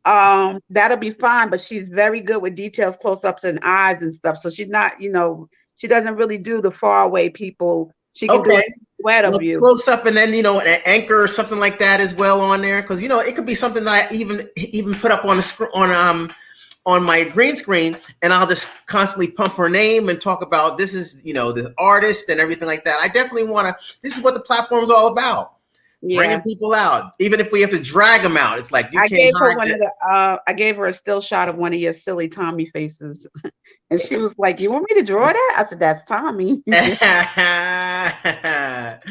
That'll be fine, but she's very good with details, close-ups, and eyes and stuff. So she's not, you know. She doesn't really do the far away people. She can do a sweat of you. Close up, and then an anchor or something like that as well on there, because it could be something that I even put up on on my green screen, and I'll just constantly pump her name and talk about this is the artist and everything like that. I definitely want to. This is what the platform's all about. Yeah. Bringing people out, even if we have to drag them out. It's like I gave her a still shot of one of your silly Tommy faces. And she was like, "You want me to draw that?" I said, "That's Tommy."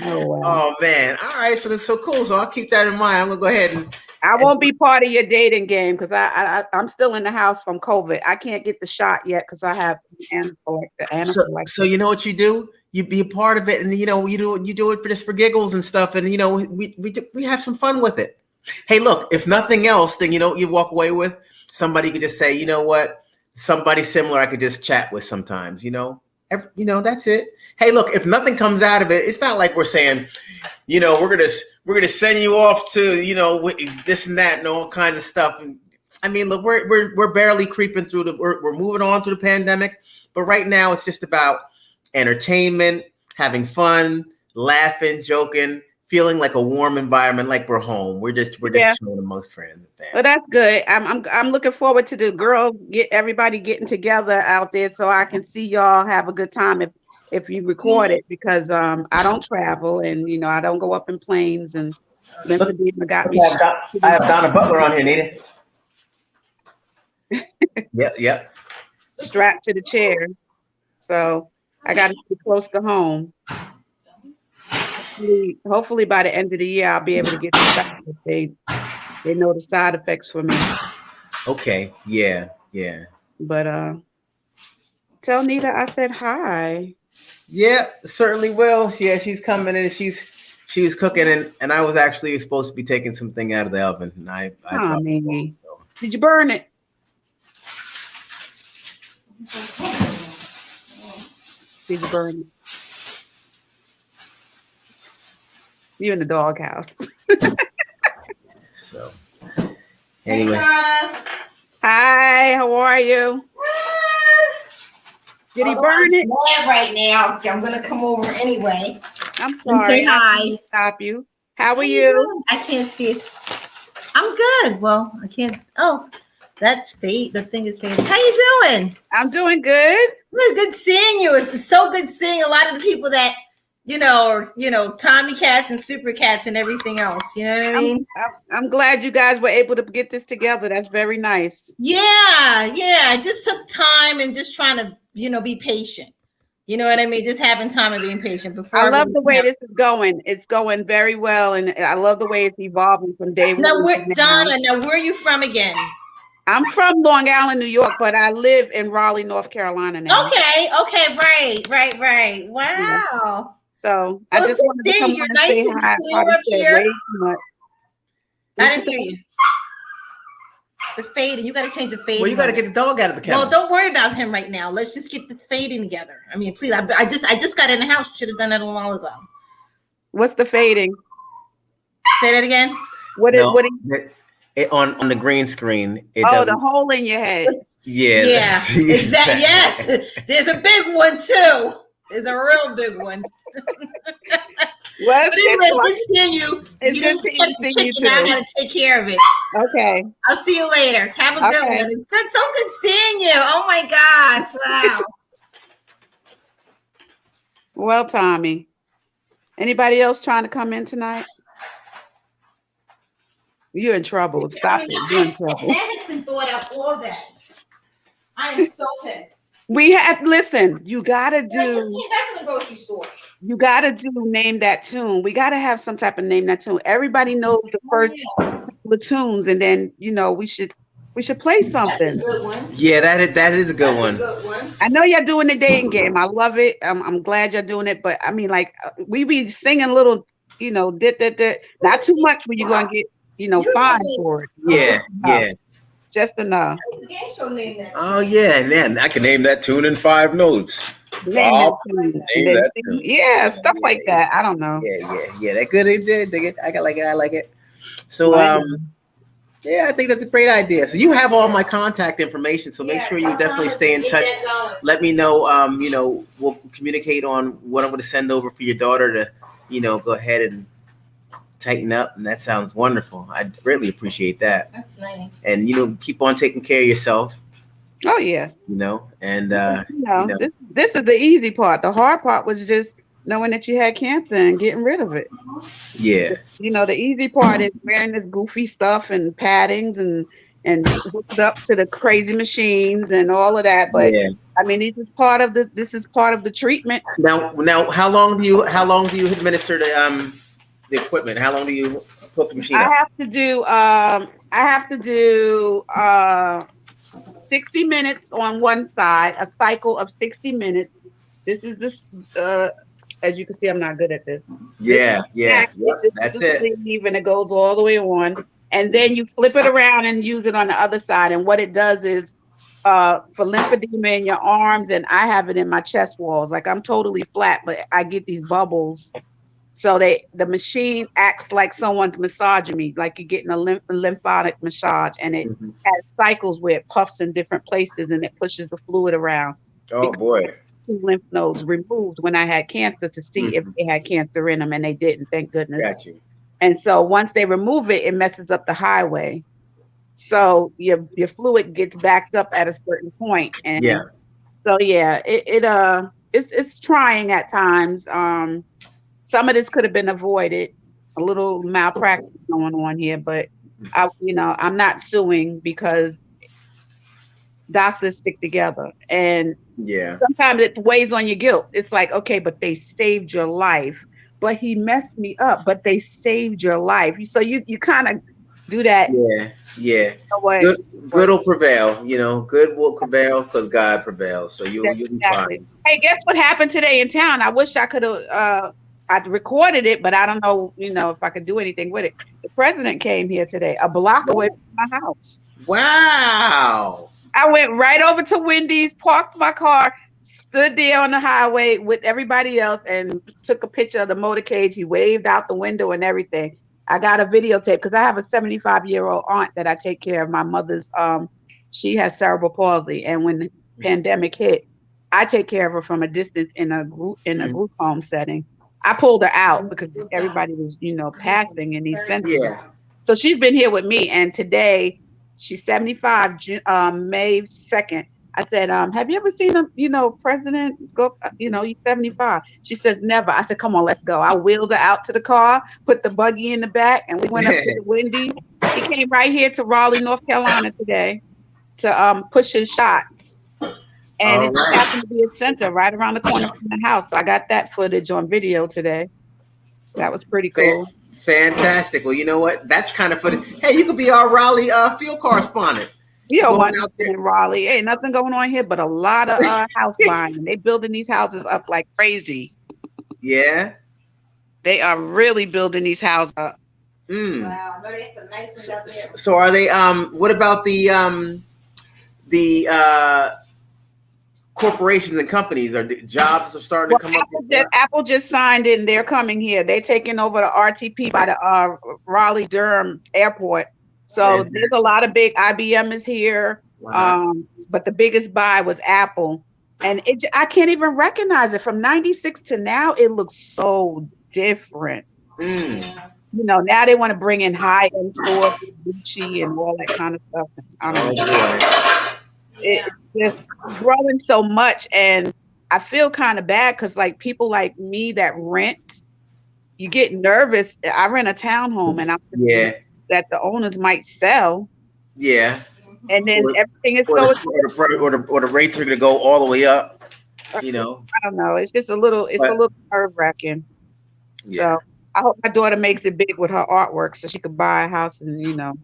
Oh man! All right, so that's so cool. So I'll keep that in mind. I'm gonna go ahead and I won't be part of your dating game because I'm still in the house from COVID. I can't get the shot yet because I have anaphylaxis. So you know what you do? You be a part of it, and you do it for just for giggles and stuff, and we have some fun with it. Hey, look, if nothing else, then you walk away with somebody could just say, you know what, somebody similar I could just chat with sometimes. That's it. Hey, look, if nothing comes out of it, it's not like we're saying, we're gonna send you off to this and that and all kinds of stuff. And I mean, look, we're barely creeping through we're moving on through the pandemic, but right now it's just about entertainment, having fun, laughing, joking, feeling like a warm environment, like we're home. We're just chilling amongst friends and family. Well, that's good. I'm looking forward to the girls everybody getting together out there so I can see y'all have a good time if you record it because I don't travel and I don't go up in planes and lymphedema got me. I have Donna Butler on here, Nita. Yep. Strapped to the chair. So I got to be close to home. Hopefully by the end of the year, I'll be able to get the shot if they know the side effects for me. Okay. Yeah. But tell Nita I said hi. Yeah, certainly will. Yeah, she's coming in. She was cooking and I was actually supposed to be taking something out of the oven. And I Did you burn it? Did you burn it? You in the doghouse. So, anyway. Hi, how are you? Did he burn it? Mad right now. I'm gonna come over anyway. I'm sorry. Say hi. Stop you. How are you? I can't see it. I'm good. Well, I can't. Oh, that's fate. The thing is fate. How you doing? I'm doing good. It's good seeing you. It's so good seeing a lot of the people that Tommy Cats and Super Cats and everything else. You know what I mean? I'm glad you guys were able to get this together. That's very nice. Yeah. I just took time and just trying to, be patient. You know what I mean? Just having time and being patient. I love the way this is going. It's going very well, and I love the way it's evolving from day one. Donna, where are you from again? I'm from Long Island, New York, but I live in Raleigh, North Carolina now. Okay, right. Wow. So I just wanted to come You're and nice say and hi. clear up here. Way too much. I didn't hear you. The fading. You got to change the fading. Well, you got to get the dog out of the kennel. Well, don't worry about him right now. Let's just get the fading together. I mean, please. I just got in the house. Should have done that a while ago. What's the fading? Say that again. What on the green screen? The hole in your head. Yeah. Exactly. Yes. There's a big one too. There's a real big one. Well, but anyway, it's good seeing you. It's you good didn't check the chicken. Now I gotta take care of it. Okay. I'll see you later. Have a good one. It's good. So good seeing you. Oh my gosh. Wow. Well, Tommy. Anybody else trying to come in tonight? You're in trouble. Stop it. You're in trouble. That has been thought out all day. I am so pissed. Listen, you gotta do. I just came back from the grocery store. You gotta name that tune. We gotta have some type of name that tune. Everybody knows the first couple of tunes, and then we should play something. That's a good one. Yeah, that is a good one. I know you're doing the dating game. I love it. I'm glad you're doing it, but I mean, like we be singing little, not too much when you're gonna get, fined for it. Yeah. Just enough. Oh yeah, I can name that tune in 5 notes. Yeah, stuff like that. I don't know. Yeah. That good. I like it. So yeah, I think that's a great idea. So you have all my contact information. So make sure you definitely stay in touch. Let me know. We'll communicate on what I'm going to send over for your daughter to, go ahead and tighten up, and that sounds wonderful. I really appreciate that. That's nice. And keep on taking care of yourself. Oh yeah. And this is the easy part. The hard part was just knowing that you had cancer and getting rid of it. Yeah. The easy part is wearing this goofy stuff and paddings and hooked up to the crazy machines and all of that. But I mean, this is part of the treatment. Now, how long do you administer the equipment? How long do you hook the machine I up? have to do 60 minutes on one side, a cycle of 60 minutes. This is this as you can see, I'm not good at this. This is Yeah, the yeah, jacket, yep. this is That's the it. sleeve, and it goes all the way on. And then you flip it around and use it on the other side. And what it does is for lymphedema in your arms, and I have it in my chest walls. Like I'm totally flat, but I get these bubbles. So the machine acts like someone's massaging me, like you're getting a lymphatic massage, and it Mhm. has cycles where it puffs in different places and it pushes the fluid around. Oh Because boy. 2 lymph nodes removed when I had cancer to see if Mhm. they had cancer in them, and they didn't, thank goodness. Got you. And so once they remove it, it messes up the highway. So your fluid gets backed up at a certain point, Yeah. and so yeah, it's trying at times. Some of this could have been avoided. A little malpractice going on here, but I'm not suing because doctors stick together, and Yeah. sometimes it weighs on your guilt. It's like, okay, but they saved your life. But he messed me up, but they saved your life. So you kind of do that. Yeah. Yeah. You know what? Good will prevail. Good will prevail because God prevails. So That's you'll be exactly. fine. Hey, guess what happened today in town? I wish I could have I'd recorded it, but I don't know, if I could do anything with it. The president came here today, a block away from my house. Wow. I went right over to Wendy's, parked my car, stood there on the highway with everybody else, and took a picture of the motorcade. He waved out the window and everything. I got a videotape because I have a 75-year-old aunt that I take care of. My mother's she has cerebral palsy, and when the pandemic hit, I take care of her from a distance in a group home setting. I pulled her out because everybody was, passing in these centers. Yeah. So she's been here with me, and today she's 75, May 2nd. I said, have you ever seen a, president go, he's 75. She says, never. I said, come on, let's go. I wheeled her out to the car, put the buggy in the back, and we went up to the Wendy's. He came right here to Raleigh, North Carolina today to push his shots. And All it just right. happened to be a center right around the corner from the house. So I got that footage on video today. That was pretty cool. Fantastic. Well, you know what? That's kind of funny. Hey, you could be our Raleigh field correspondent. You don't Going want out nothing there. in Raleigh. Ain't nothing going on here but a lot of house buying. They building these houses up like crazy. Yeah. They are really building these houses up. Wow, no, there's some nice ones out there. So are they? What about the corporations and companies? Are jobs starting to come up? Apple just signed in. They're coming here. They're taking over the RTP by the Raleigh Durham Airport. So there's a lot of big. IBM is here. Wow. But the biggest buy was Apple, and I can't even recognize it. From '96 to now, it looks so different. Now they want to bring in high-end stores, Gucci and all that kind of stuff. I don't know. It's just growing so much, and I feel kind of bad because, like, people like me that rent, you get nervous. I rent a townhome, and I'm thinking that the owners might sell. Yeah. And then everything is or the rates are going to go all the way up. I don't know. It's just a little nerve-wracking. Yeah. So I hope my daughter makes it big with her artwork so she could buy a house and,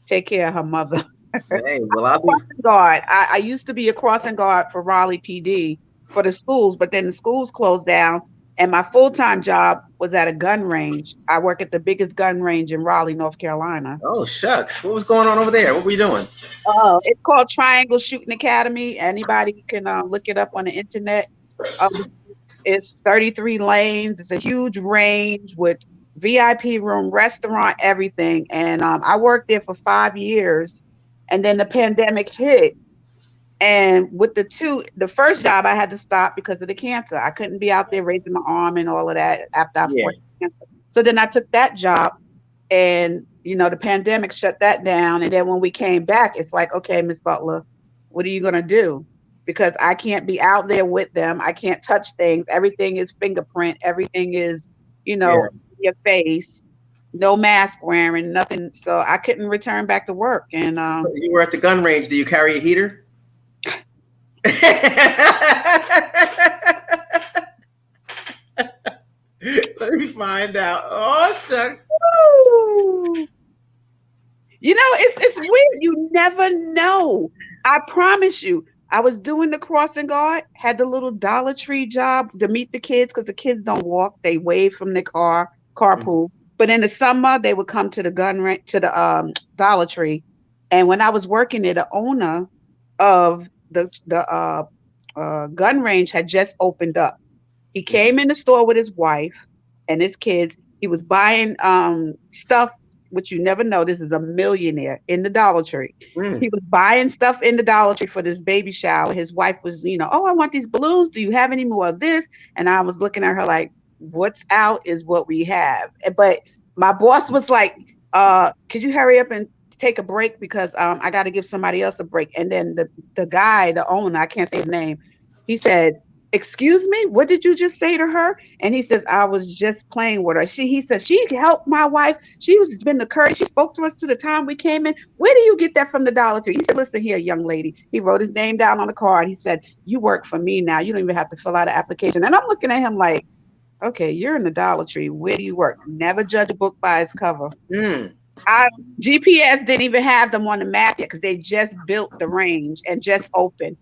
take care of her mother. Hey, well, I'll be crossing guard. I used to be a crossing guard for Raleigh PD for the schools, but then the schools closed down, and my full-time job was at a gun range. I work at the biggest gun range in Raleigh, North Carolina. Oh, shucks. What was going on over there? What were you doing? Oh, it's called Triangle Shooting Academy. Anybody can look it up on the internet. It's 33 lanes. It's a huge range with VIP room, restaurant, everything. And I worked there for 5 years. And then the pandemic hit. And with the first job, I had to stop because of the cancer. I couldn't be out there raising my arm and all of that after I fought cancer. So then I took that job, and, the pandemic shut that down. And then when we came back, it's like, okay, Miss Butler, what are you going to do? Because I can't be out there with them. I can't touch things. Everything is fingerprint. Everything is, your face. No mask wearing, nothing. So I couldn't return back to work. And you were at the gun range. Do you carry a heater? Let me find out. Oh, shucks. Woo! You know, it's weird. You never know. I promise you. I was doing the crossing guard, had the little Dollar Tree job to meet the kids because the kids don't walk. They wave from their carpool. But in the summer, they would come to the gun range, to the Dollar Tree. And when I was working there, the owner of the gun range had just opened up. He came in the store with his wife and his kids. He was buying stuff, which you never know. This is a millionaire in the Dollar Tree. He was buying stuff in the Dollar Tree for this baby shower. His wife was, oh, I want these balloons. Do you have any more of this? And I was looking at her like, what's out is what we have. But my boss was like, could you hurry up and take a break because I got to give somebody else a break. And then the guy, the owner, I can't say his name, he said, excuse me, what did you just say to her? And he says, I was just playing with her. He said, she helped my wife. She was been the courage. She spoke to us to the time we came in. Where do you get that from the Dollar Tree? He said, listen here, young lady. He wrote his name down on the card. He said, you work for me now. You don't even have to fill out an application. And I'm looking at him like, okay, you're in the Dollar Tree. Where do you work? Never judge a book by its cover. GPS didn't even have them on the map yet because they just built the range and just opened.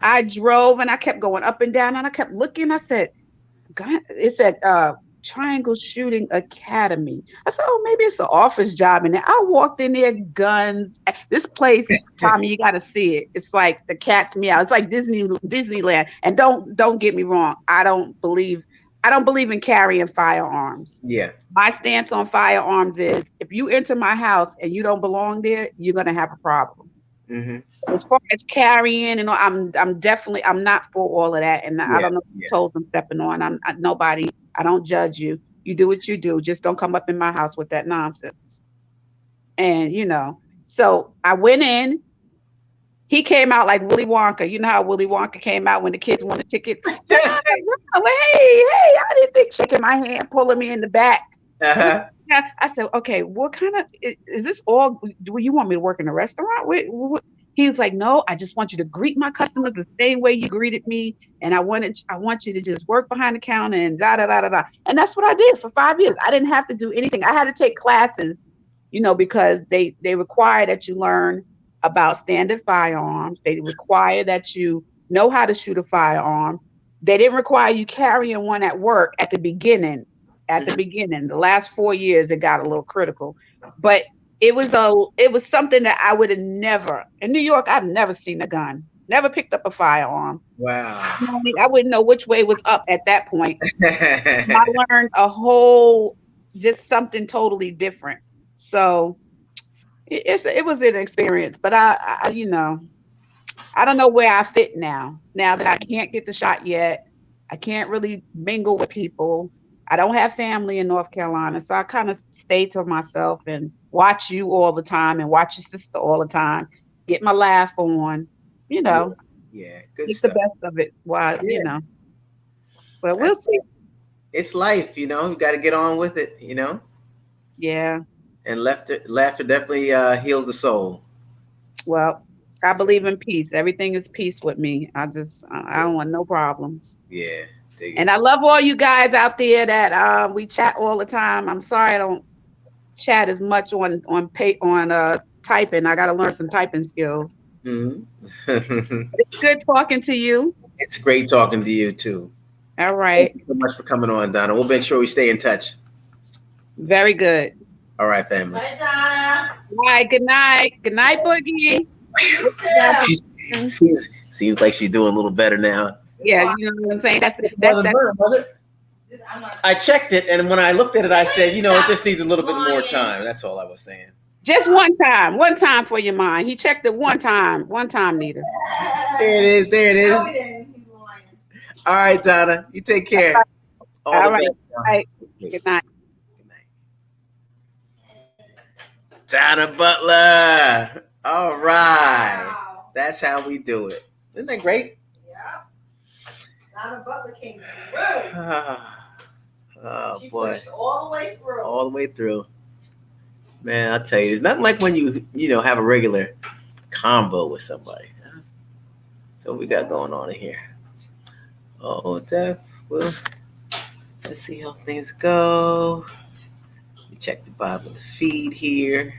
I drove and I kept going up and down and I kept looking. I said, God, it said Triangle Shooting Academy. I said, oh, maybe it's an office job. And then I walked in there, guns. This place, Tommy, you got to see it. It's like the cat's meow. It's like Disneyland. And don't get me wrong. I don't believe in carrying firearms. Yeah. My stance on firearms is if you enter my house and you don't belong there, you're going to have a problem. As far as carrying, I'm not for all of that, and I don't know who told them stepping on. I don't judge you. You do what you do. Just don't come up in my house with that nonsense. And so I went in. He came out like Willy Wonka. You know how Willy Wonka came out when the kids wanted tickets. Hey, I didn't think shaking my hand, pulling me in the back. I said, okay, what kind of is this all? Do you want me to work in a restaurant? What? He was like, no, I just want you to greet my customers the same way you greeted me. And I want you to just work behind the counter and da da da da da. And that's what I did for 5 years. I didn't have to do anything. I had to take classes, because they require that you learn about standard firearms. They require that you know how to shoot a firearm. They didn't require you carrying one at work at the beginning. The last 4 years, it got a little critical, but it was something that I would have never, in New York, I've never seen a gun, never picked up a firearm. Wow. I wouldn't know which way was up at that point. I learned just something totally different. So it was an experience, but I don't know where I fit now that I can't get the shot yet. I can't really mingle with people. I don't have family in North Carolina, so I kind of stay to myself and watch you all the time and watch your sister all the time, get my laugh on, Yeah, good get stuff. the best of it while, But we'll see. It's life, you got to get on with it, Yeah. And laughter definitely heals the soul. Well, I believe in peace. Everything is peace with me. I don't want no problems. Yeah. And I love all you guys out there that we chat all the time. I'm sorry I don't chat as much on typing. I got to learn some typing skills. It's good talking to you. It's great talking to you too. All right. Thank you so much for coming on, Donna. We'll make sure we stay in touch. Very good. All right, family. Bye, Donna. All right. Good night. Good night, Boogie. Seems like she's doing a little better now. Yeah, you know what I'm saying? That's was it? I checked it, and when I looked at it, I said, it just needs a little bit more time. That's all I was saying. Just one time for your mind. He checked it one time, Nita. There it is. All right, Donna. You take care. All right. All right. Good night. Donna Butler. All right. Wow. That's how we do it. Isn't that great? Yeah. Donna Butler came through. Oh, she boy. Pushed all the way through. All the way through. Man, I'll tell you, it's nothing like when you have a regular combo with somebody. So what we got going on in here? Oh, Def. Well, let's see how things go. check the bottom of the feed here.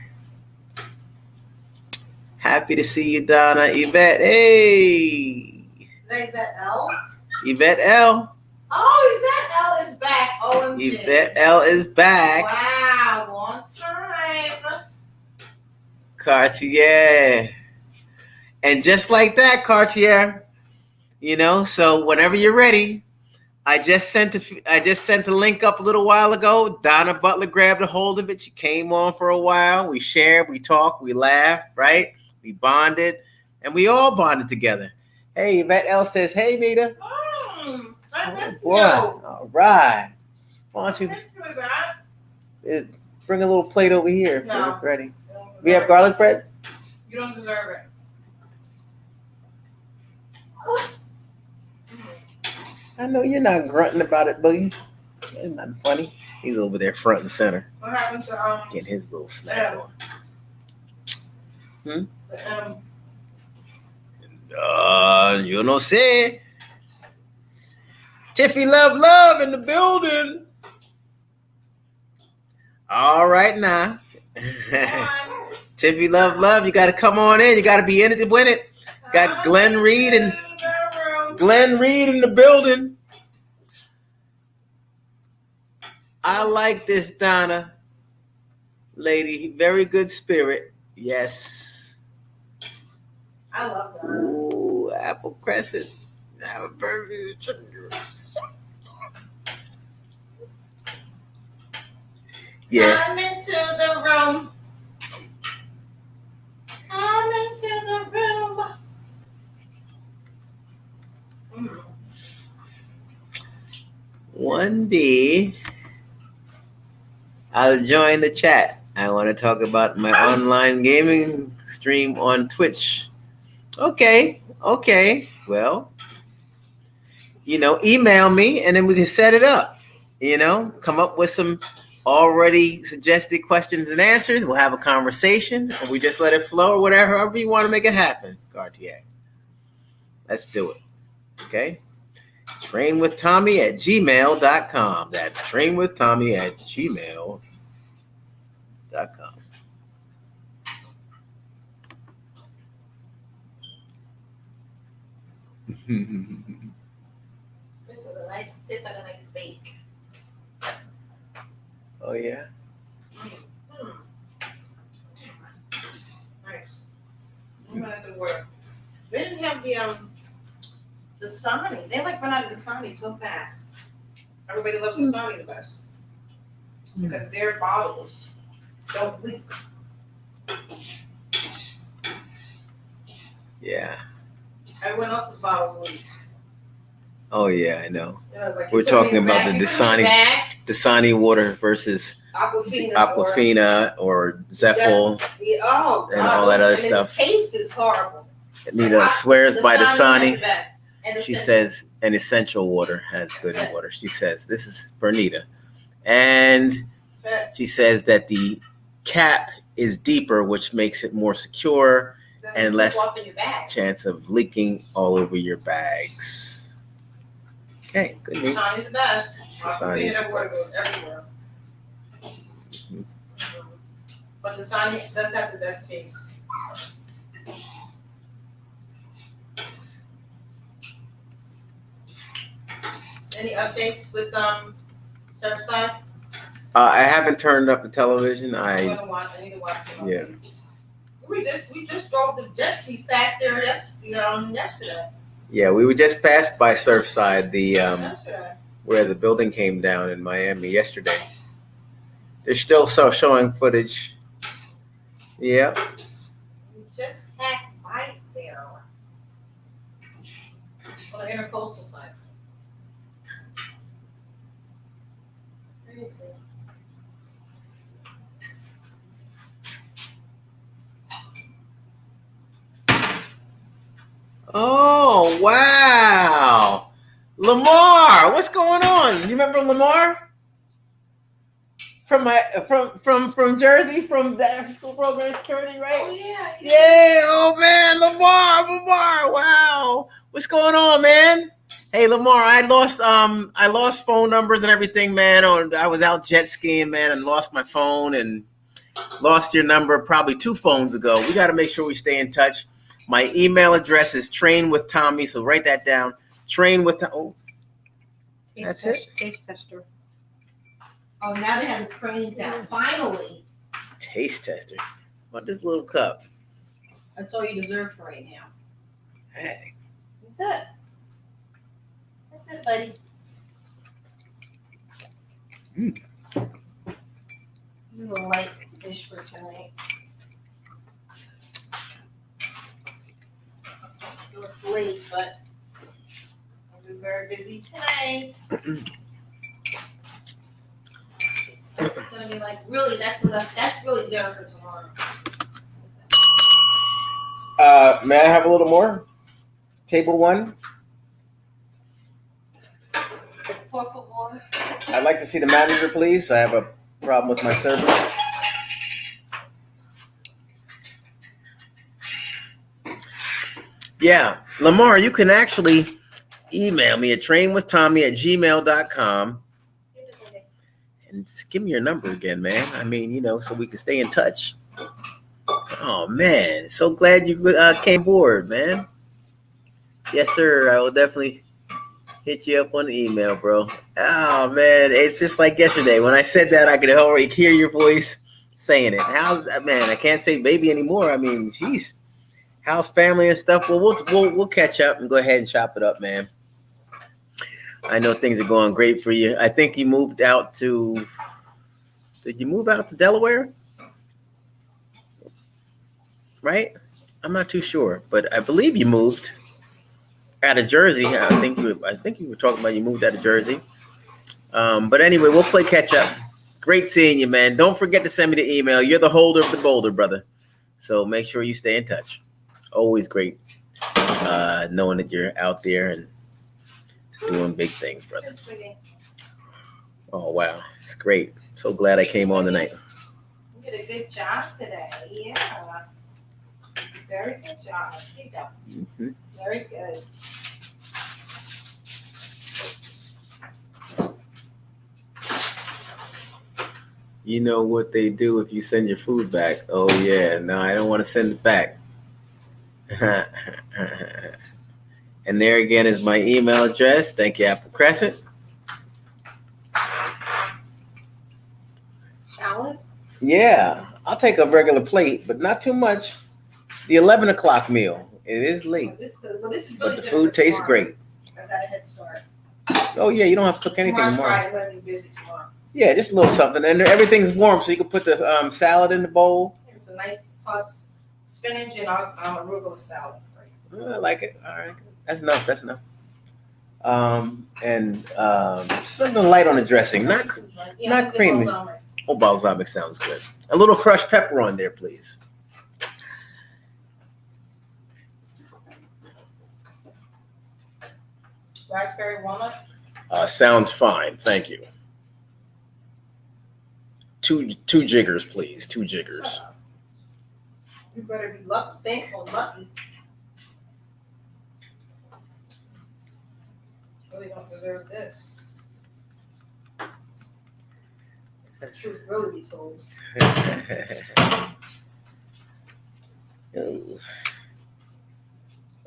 Happy to see you, Donna. Yvette, hey. Yvette L? Yvette L. Oh, Yvette L is back. OMG. Yvette L is back. Wow, long time. Cartier. And just like that, Cartier, you know, so whenever you're ready, I just sent a link up a little while ago. Donna Butler grabbed a hold of it. She came on for a while. We shared, we talked, we laughed, right? We bonded, and we all bonded together. Hey, Yvette L says, hey, Nita. Oh, Boy. All right. Why don't you bring a little plate over here? No. Ready. We have garlic bread? You don't deserve it. I know you're not grunting about it, Boogie. It's nothing funny. He's over there front and center. What happened to getting his little snack on. You know, say Tiffy love in the building. All right now. Tiffy love, you got to come on in. You got to be in it to win it. Got Glenn Reed in the building. I like this, Donna. Lady, very good spirit. Yes. I love that. Ooh, apple crescent. Have a burger. Yeah. Come into the room. Come into the room. One day, I'll join the chat. I want to talk about my online gaming stream on Twitch. Okay. Well, you know, email me and then we can set it up. You know, come up with some already suggested questions and answers. We'll have a conversation, or we just let it flow, or whatever, however you want to make it happen, Cartier. Let's do it. Okay? trainwithtommy@gmail.com. That's trainwithtommy@gmail.com. Tastes like a nice bake. Oh yeah. Nice. I'm gonna have to work. They didn't have the Dasani. They like run out of Dasani so fast. Everybody loves Dasani the best because their bottles don't leak. Yeah. Everyone else's bottles leak. Oh yeah, I know. Like We're talking about the Dasani water versus Aquafina or Zephyl and all that other stuff. The taste is horrible. Nita swears by Dasani. And she says an essential water has good water. She says this is for Nita. And she says that the cap is deeper, which makes it more secure and less chance of leaking all over your bags. Okay, good news. Dasani's the best. Dasani's the best. Everywhere. But Dasani does have the best taste. Any updates with Surfside? I haven't turned up the television. I need to watch some updates. We just drove the jet skis past there yesterday. Yeah, we were just passed by Surfside, the where the building came down in Miami yesterday. They're still showing footage. Yeah. We just passed by there on the intercoastal side. Oh wow, Lamar, what's going on? You remember Lamar from Jersey, from the after school program security, right? Oh yeah. Yeah. Oh man, Lamar, wow. What's going on, man? Hey Lamar, I lost phone numbers and everything, man. I was out jet skiing, man, and lost my phone and lost your number probably 2 phones ago. We got to make sure we stay in touch. My email address is trainwithtommy, so write that down. Oh, that's it. Taste tester. Oh, now they have the cranes out. Finally. Taste tester. What this little cup? That's all you deserve for right now. Hey. That's it. That's it, buddy. This is a light dish for tonight. It's late, but I'll be very busy tonight. It's gonna be like really. That's really dinner for tomorrow. May I have a little more? Table 1. Por favor. I'd like to see the manager, please. I have a problem with my server. Yeah, Lamar, you can actually email me at trainwithtommy@gmail.com and just give me your number again, man. I mean, so we can stay in touch. Oh, man. So glad you came aboard, man. Yes, sir. I will definitely hit you up on the email, bro. Oh, man. It's just like yesterday. When I said that, I could already hear your voice saying it. Man, I can't say baby anymore. I mean, jeez. How's family and stuff? Well, we'll catch up and go ahead and chop it up, man. I know things are going great for you. I think you moved out to. Did you move out to Delaware? Right? I'm not too sure, but I believe you moved out of Jersey. I think you were talking about you moved out of Jersey. But anyway, we'll play catch up. Great seeing you, man. Don't forget to send me the email. You're the holder of the boulder, brother. So make sure you stay in touch. Always great knowing that you're out there and doing big things, brother. Oh, wow. It's great. So glad I came on tonight. You did a good job today. Yeah. Very good job. Mm-hmm. Very good. You know what they do if you send your food back. Oh, yeah. No, I don't want to send it back. And there again is my email address. Thank you, Apple Crescent. Salad? Yeah, I'll take a regular plate, but not too much. The 11 o'clock meal. It is late, but the food tastes great. I got a head start. Oh, yeah, you don't have to cook anything Tomorrow's tomorrow. Friday, I'm going to be busy tomorrow. Yeah, just a little something. And everything's warm, so you can put the salad in the bowl. There's a nice tossed spinach and arugula salad for you. I like it. All right. That's enough. And something light on the dressing. Not creamy. Oh, balsamic sounds good. A little crushed pepper on there, please. Raspberry walnut? Sounds fine. Thank you. Two jiggers, please. 2 jiggers. You better be thankful, lucky. Really don't deserve this. The truth really be told.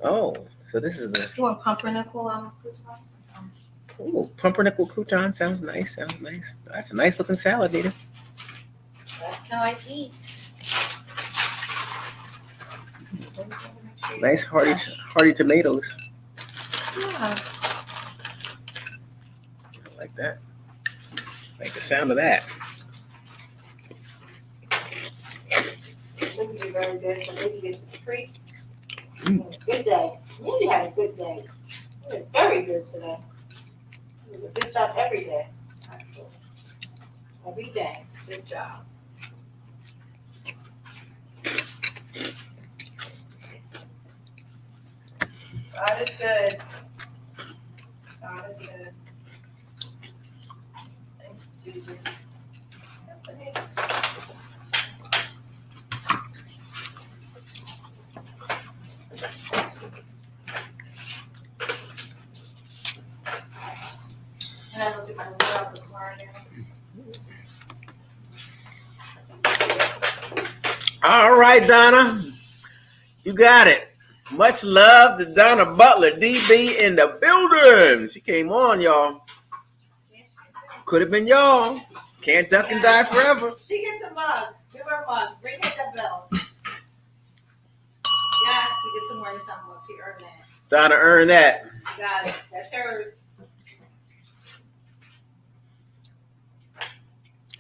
Oh, so this is the. You want pumpernickel on the crouton? Oh, pumpernickel crouton sounds nice. That's a nice looking salad, Nita. That's how I eat. Nice hearty tomatoes. Yeah. I like that. Like the sound of that. Maybe be very good. So maybe get a treat. Good day. Maybe had a good day. You did very good today. You did a good job every day, actually. Every day. Good job. God is good. God is good. Thank you, Jesus. All right, Donna. You got it. Much love to Donna Butler, DB in the building. She came on, y'all. Could have been y'all. Can't duck and die forever. She gets a mug. Give her a mug. Ring at the bell. Yes, she gets a morning time mug. She earned that. Donna earned that. Got it. That's hers.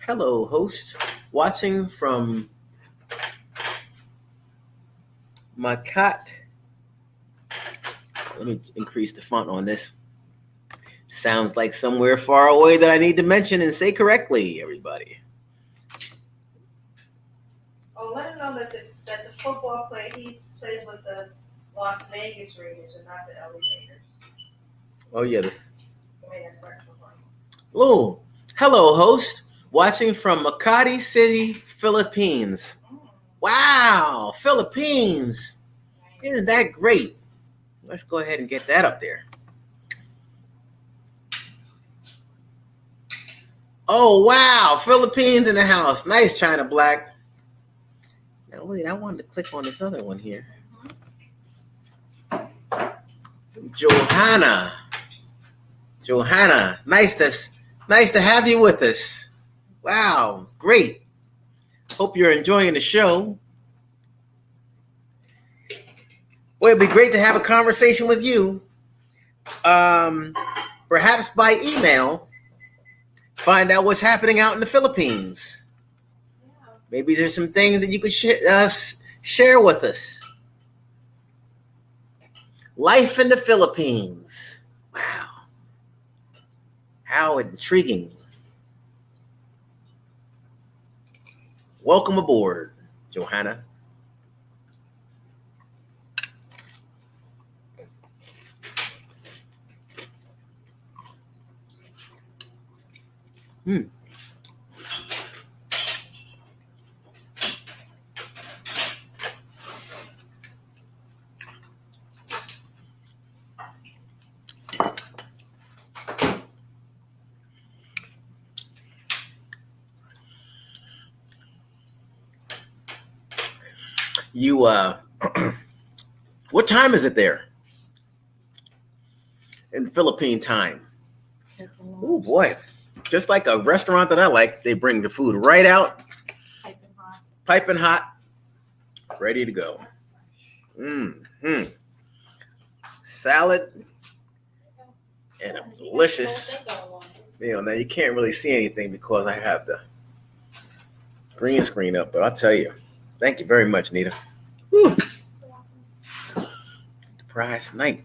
Hello, host. Watching from my cot. Let me increase the font on this. Sounds like somewhere far away that I need to mention and say correctly, everybody. Oh, let him know that the football player, he plays with the Las Vegas Raiders and not the LA Raiders. Oh, yeah. Oh, Hello, host. Watching from Makati City, Philippines. Wow, Philippines. Isn't that great? Let's go ahead and get that up there. Oh, wow. Philippines in the house. Nice, China Black. Now, wait, I wanted to click on this other one here. Johanna, nice to have you with us. Wow, great. Hope you're enjoying the show. Well, it'd be great to have a conversation with you. Perhaps by email. Find out what's happening out in the Philippines. Maybe there's some things that you could share with us. Life in the Philippines. Wow. How intriguing. Welcome aboard, Johanna. You, what time is it there? In Philippine time. Oh boy. Just like a restaurant that I like, they bring the food right out, piping hot, ready to go. Salad and a delicious, now you can't really see anything because I have the green screen up, but I'll tell you, thank you very much, Nita. Woo. Surprise night.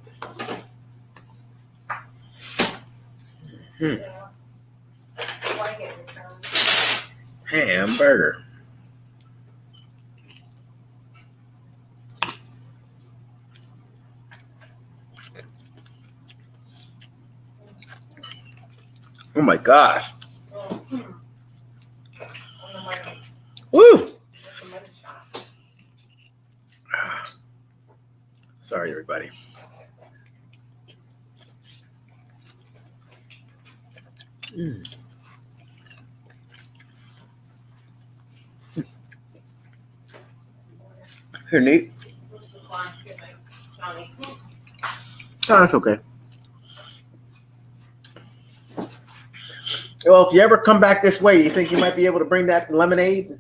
Hamburger. Oh my gosh. Woo! Sorry, everybody. Here, Nate. Oh, that's okay. Well, if you ever come back this way, you think you might be able to bring that lemonade?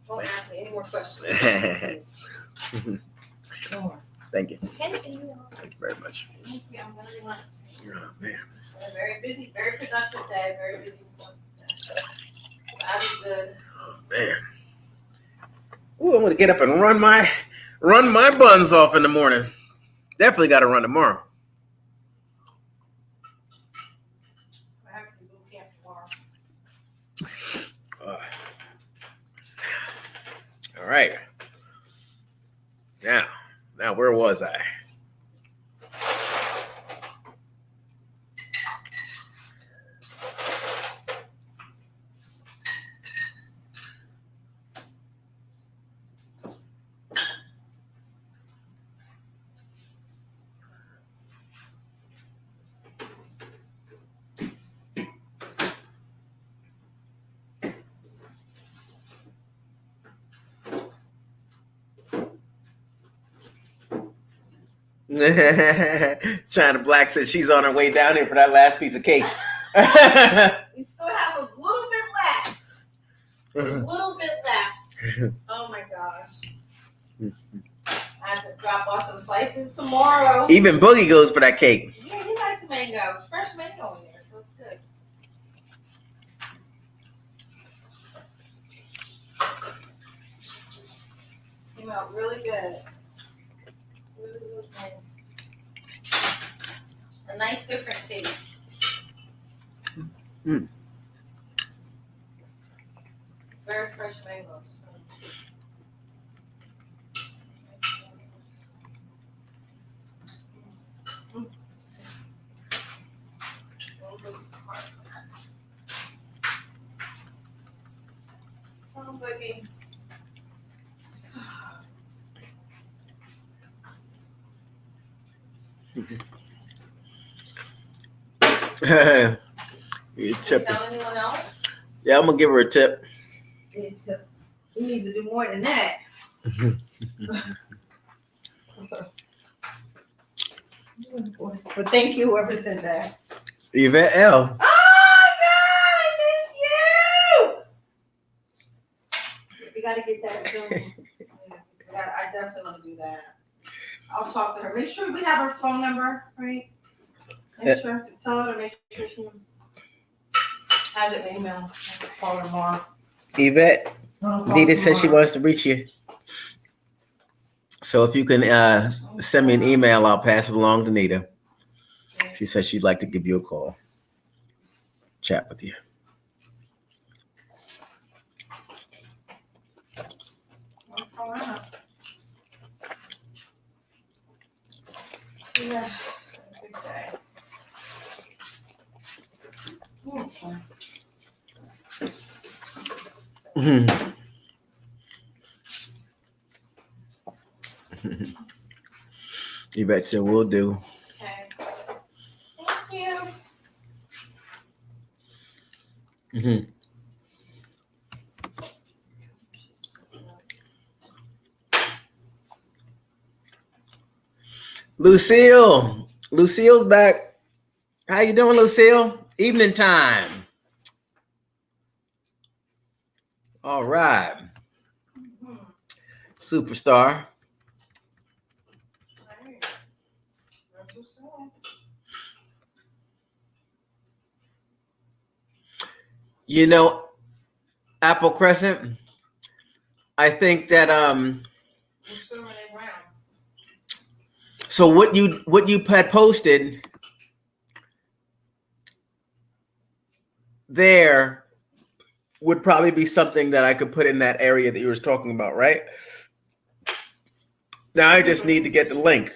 Don't ask me any more questions. No more. Thank you. Thank you. Thank you very much. Thank you. I'm very much. Oh, man. Very busy, very productive day, very busy. That is good. Oh, man. Ooh, I'm going to get up and run my buns off in the morning. Definitely got to run tomorrow. I have to go camp tomorrow. All right. Now, where was I? China Black says she's on her way down here for that last piece of cake. We still have a little bit left. A little bit left. Oh my gosh. I have to drop off some slices tomorrow. Even Boogie goes for that cake. Yeah, he likes mangoes. Fresh mango in there, so it's good. Came out really good. Really, really nice. A nice different taste. Mm. Very fresh mangoes. Oh, Boogie. You tip. Found anyone else? Yeah, I'm gonna give her a tip. We need to do more than that. But thank you, whoever said that. Yvette L. Oh God, I miss you. We gotta get that Zoom. I definitely want to do that. I'll talk to her. Make sure we have her phone number, right? Make sure to tell her to make sure she has an email. I'll call her tomorrow. Yvette, Nita says she wants to reach you. So if you can send me an email, I'll pass it along to Nita. She says she'd like to give you a call. Chat with you. Yeah. Okay. Okay. Mm-hmm. Yvette said, "We'll do." Okay. Thank you. Mm-hmm. Lucille's back. How you doing, Lucille? Evening time. All right. Superstar. You know, Apple Crescent, I think that so what you had posted there would probably be something that I could put in that area that you were talking about, right? Now I just need to get the link.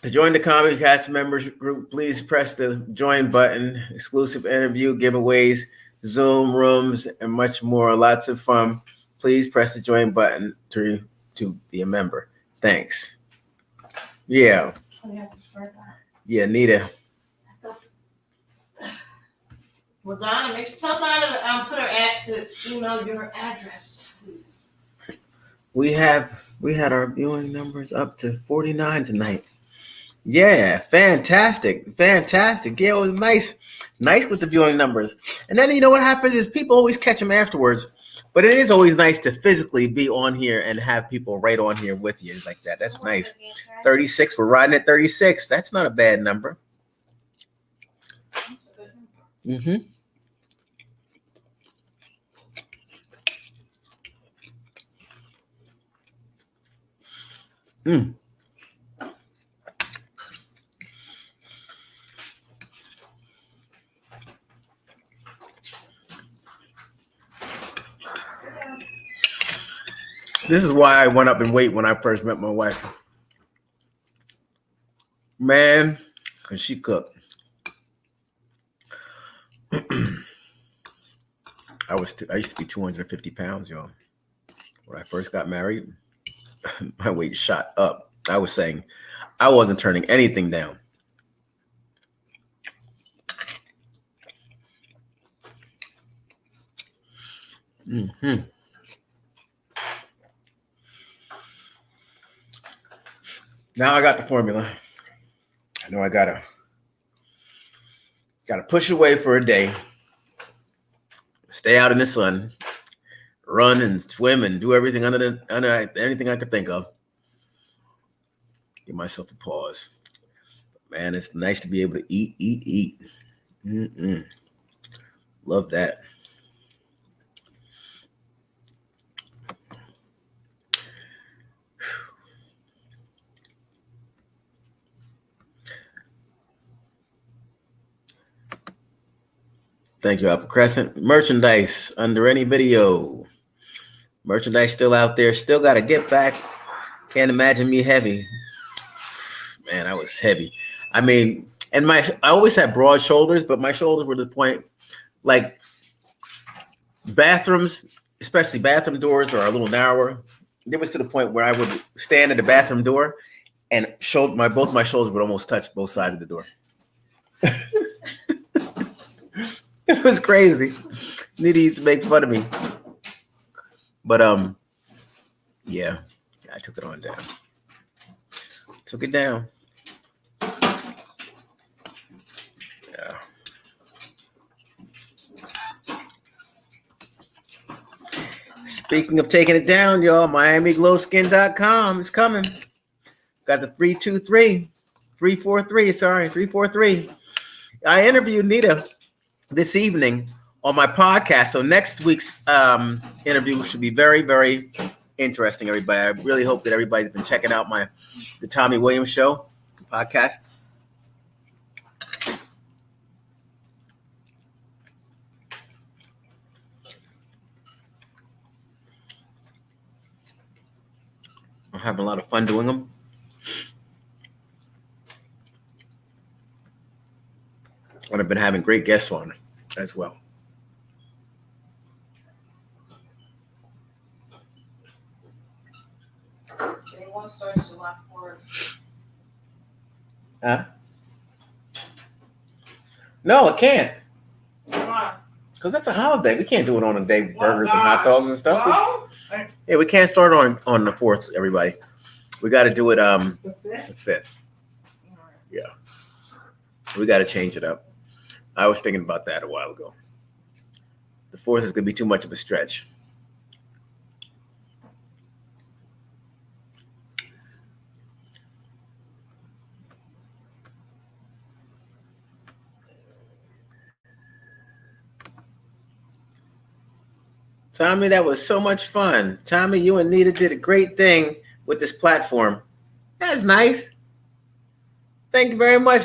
To join the Comedy Cast members group, please press the join button. Exclusive interview, giveaways, Zoom rooms, and much more. Lots of fun. Please press the join button to be a member. Thanks. Yeah. Yeah, Nita. Well, Donna, tell Donna to put her to email your address, please. We had our viewing numbers up to 49 tonight. Yeah, fantastic. Yeah, it was nice with the viewing numbers. And then you know what happens is people always catch them afterwards. But it is always nice to physically be on here and have people right on here with you like that. That's nice. 36, we're riding at 36. That's not a bad number. Mm-hmm. Mm. This is why I went up in weight when I first met my wife. Man, because she cooked. I used to be 250 pounds, y'all. When I first got married, my weight shot up. I was saying I wasn't turning anything down. Mm-hmm. Now I got the formula. I know I gotta push away for a day, stay out in the sun, run and swim and do everything under anything I could think of. Give myself a pause. Man, it's nice to be able to eat. Mm-mm. Love that. Thank you, Apple Crescent. Merchandise under any video. Merchandise still out there. Still got to get back. Can't imagine me heavy. Man, I was heavy. I mean, and I always had broad shoulders, but my shoulders were to the point, like bathrooms, especially bathroom doors are a little narrower. It was to the point where I would stand at the bathroom door and both my shoulders would almost touch both sides of the door. It was crazy. Nitty used to make fun of me. But yeah, I took it on down. Took it down. Yeah. Speaking of taking it down, y'all, MiamiGlowSkin.com is coming. Got the 343. I interviewed Nita this evening on my podcast. So next week's interview should be very, very interesting, everybody. I really hope that everybody's been checking out the Tommy Williams Show podcast. I'm having a lot of fun doing them. And I've been having great guests on as well. They won't start July 4th. Huh? No, it can't. Why? Because that's a holiday. We can't do it on a day with burgers and hot dogs and stuff. Well, Yeah, we can't start on the 4th, everybody. We got to do it the the 5th? 5th. Yeah. We got to change it up. I was thinking about that a while ago. The 4th is going to be too much of a stretch. Tommy, that was so much fun. Tommy, you and Nita did a great thing with this platform. That's nice. Thank you very much,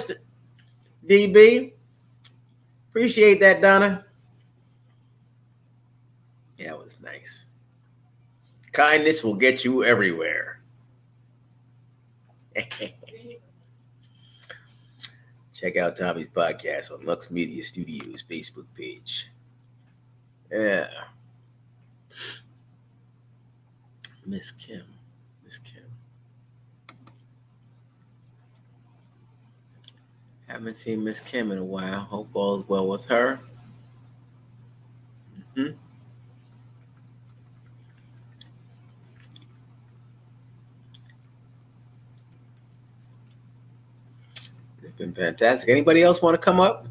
DB. Appreciate that, Donna. Yeah, it was nice. Kindness will get you everywhere. Check out Tommy's podcast on Lux Media Studios Facebook page. Yeah. Miss Kim. Haven't seen Miss Kim in a while. Hope all is well with her. Mm-hmm. It's been fantastic. Anybody else want to come up?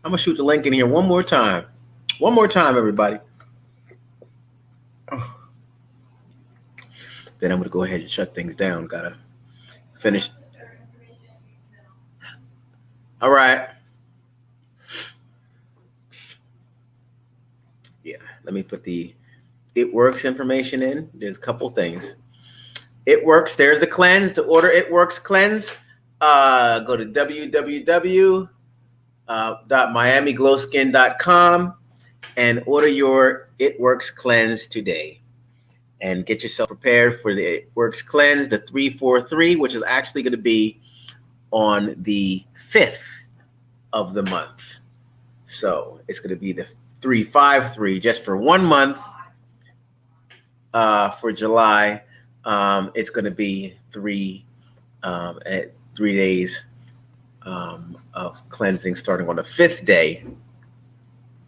I'm going to shoot the link in here one more time. One more time, everybody. Oh. Then I'm going to go ahead and shut things down. Got to finish. All right. Yeah, let me put the It Works information in. There's a couple things. It Works. There's the cleanse. To order It Works cleanse, go to www.miamiglowskin.com and order your It Works cleanse today. And get yourself prepared for the It Works cleanse, the 343, which is actually going to be on the 5th of the month. So it's going to be the 353 just for 1 month. For July, it's going to be 3 days of cleansing starting on the 5th day.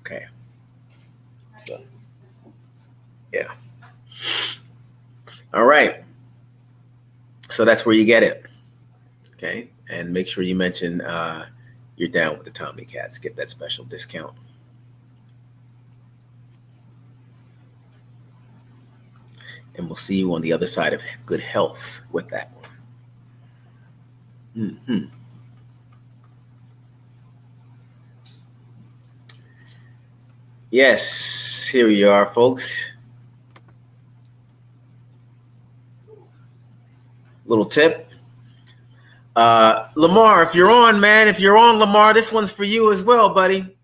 Okay. So, yeah. All right. So that's where you get it. Okay. And make sure you mention you're down with the Tommy Cats. Get that special discount. And we'll see you on the other side of good health with that one. Mm-hmm. Yes, here you are, folks. Little tip. Lamar, if you're on, man, Lamar, this one's for you as well, buddy.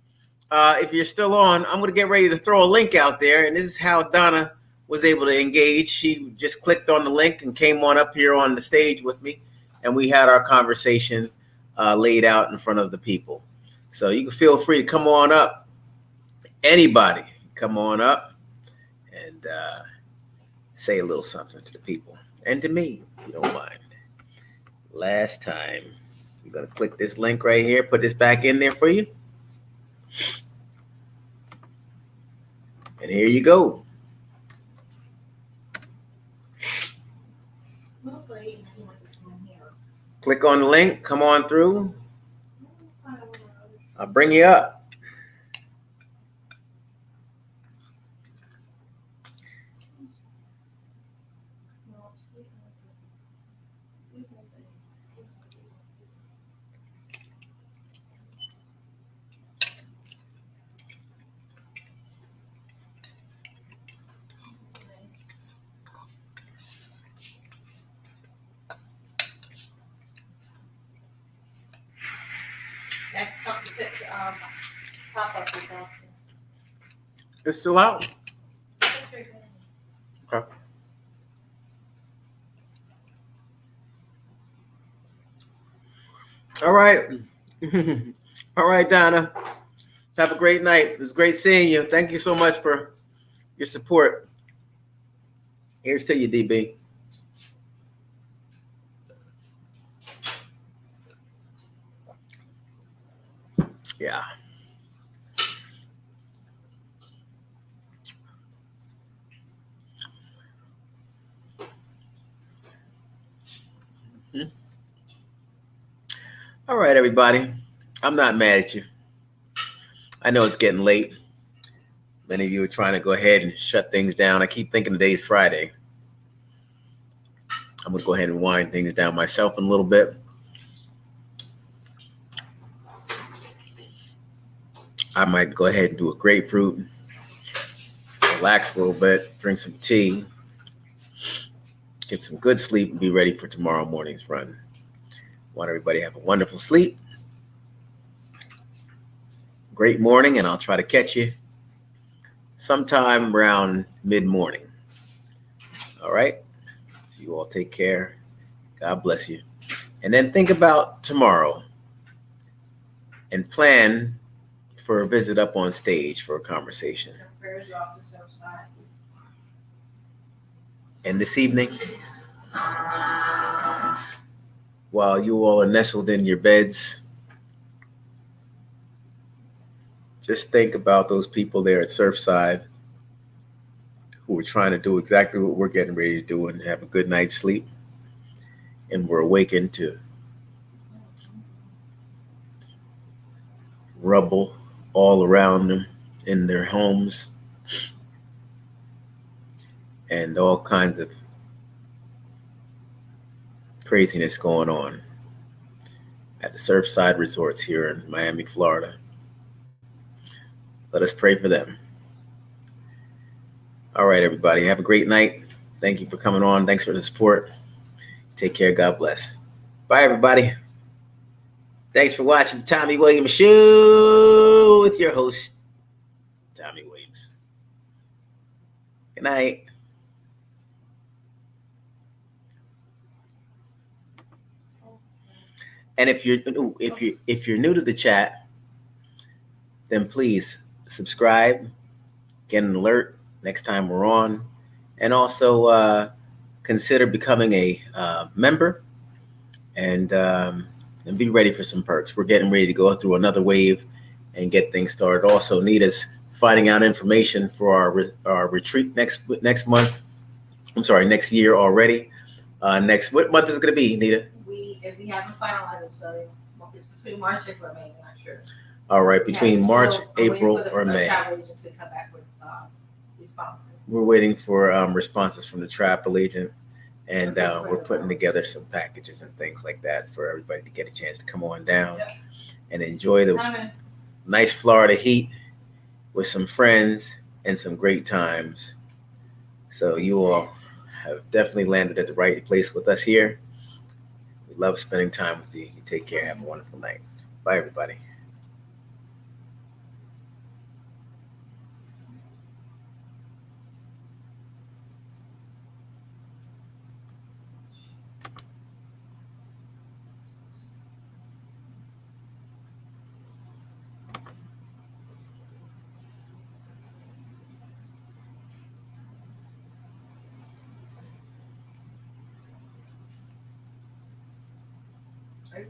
If you're still on, I'm going to get ready to throw a link out there. And this is how Donna was able to engage. She just clicked on the link and came on up here on the stage with me. And we had our conversation laid out in front of the people. So you can feel free to come on up. Anybody, come on up and say a little something to the people. And to me, if you don't mind. Last time, I'm going to click this link right here, put this back in there for you. And here you go. Click on the link, come on through. I'll bring you up. That's something that pop up this often. It's still out. Okay. All right. All right, Donna. Have a great night. It was great seeing you. Thank you so much for your support. Here's to you, DB. Yeah. All right, everybody. I'm not mad at you. I know it's getting late. Many of you are trying to go ahead and shut things down. I keep thinking today's Friday. I'm going to go ahead and wind things down myself in a little bit. I might go ahead and do a grapefruit, relax a little bit, drink some tea, get some good sleep, and be ready for tomorrow morning's run. Want everybody to have a wonderful sleep. Great morning, and I'll try to catch you sometime around mid-morning. All right? So you all take care. God bless you. And then think about tomorrow and plan for a visit up on stage for a conversation. And this evening, while you all are nestled in your beds, just think about those people there at Surfside who are trying to do exactly what we're getting ready to do and have a good night's sleep. And we're awakened to rubble all around them in their homes and all kinds of craziness going on at the Surfside resorts here in Miami, Florida. Let us pray for them. All right, everybody. Have a great night. Thank you for coming on. Thanks for the support. Take care. God bless. Bye, everybody. Thanks for watching the Tommy Williams Show with your host, Tommy Williams. Good night. And if you're new to the chat, then please subscribe, get an alert next time we're on, and also consider becoming a member and be ready for some perks. We're getting ready to go through another wave and get things started. Also, Nita's finding out information for our retreat next month. I'm sorry, next year already. Next, what month is it going to be, Nita? If we haven't finalized it, so it's between March, April, May, I'm not sure. All right, between Yeah, March, I'm waiting April, for the or May. travel agent to come back with responses. We're waiting for responses from the travel agent, and we're putting together some packages and things like that for everybody to get a chance to come on down and enjoy the nice Florida heat with some friends and some great times. So you all have definitely landed at the right place with us here. We love spending time with you. You take care. Have a wonderful night. Bye, everybody. Right.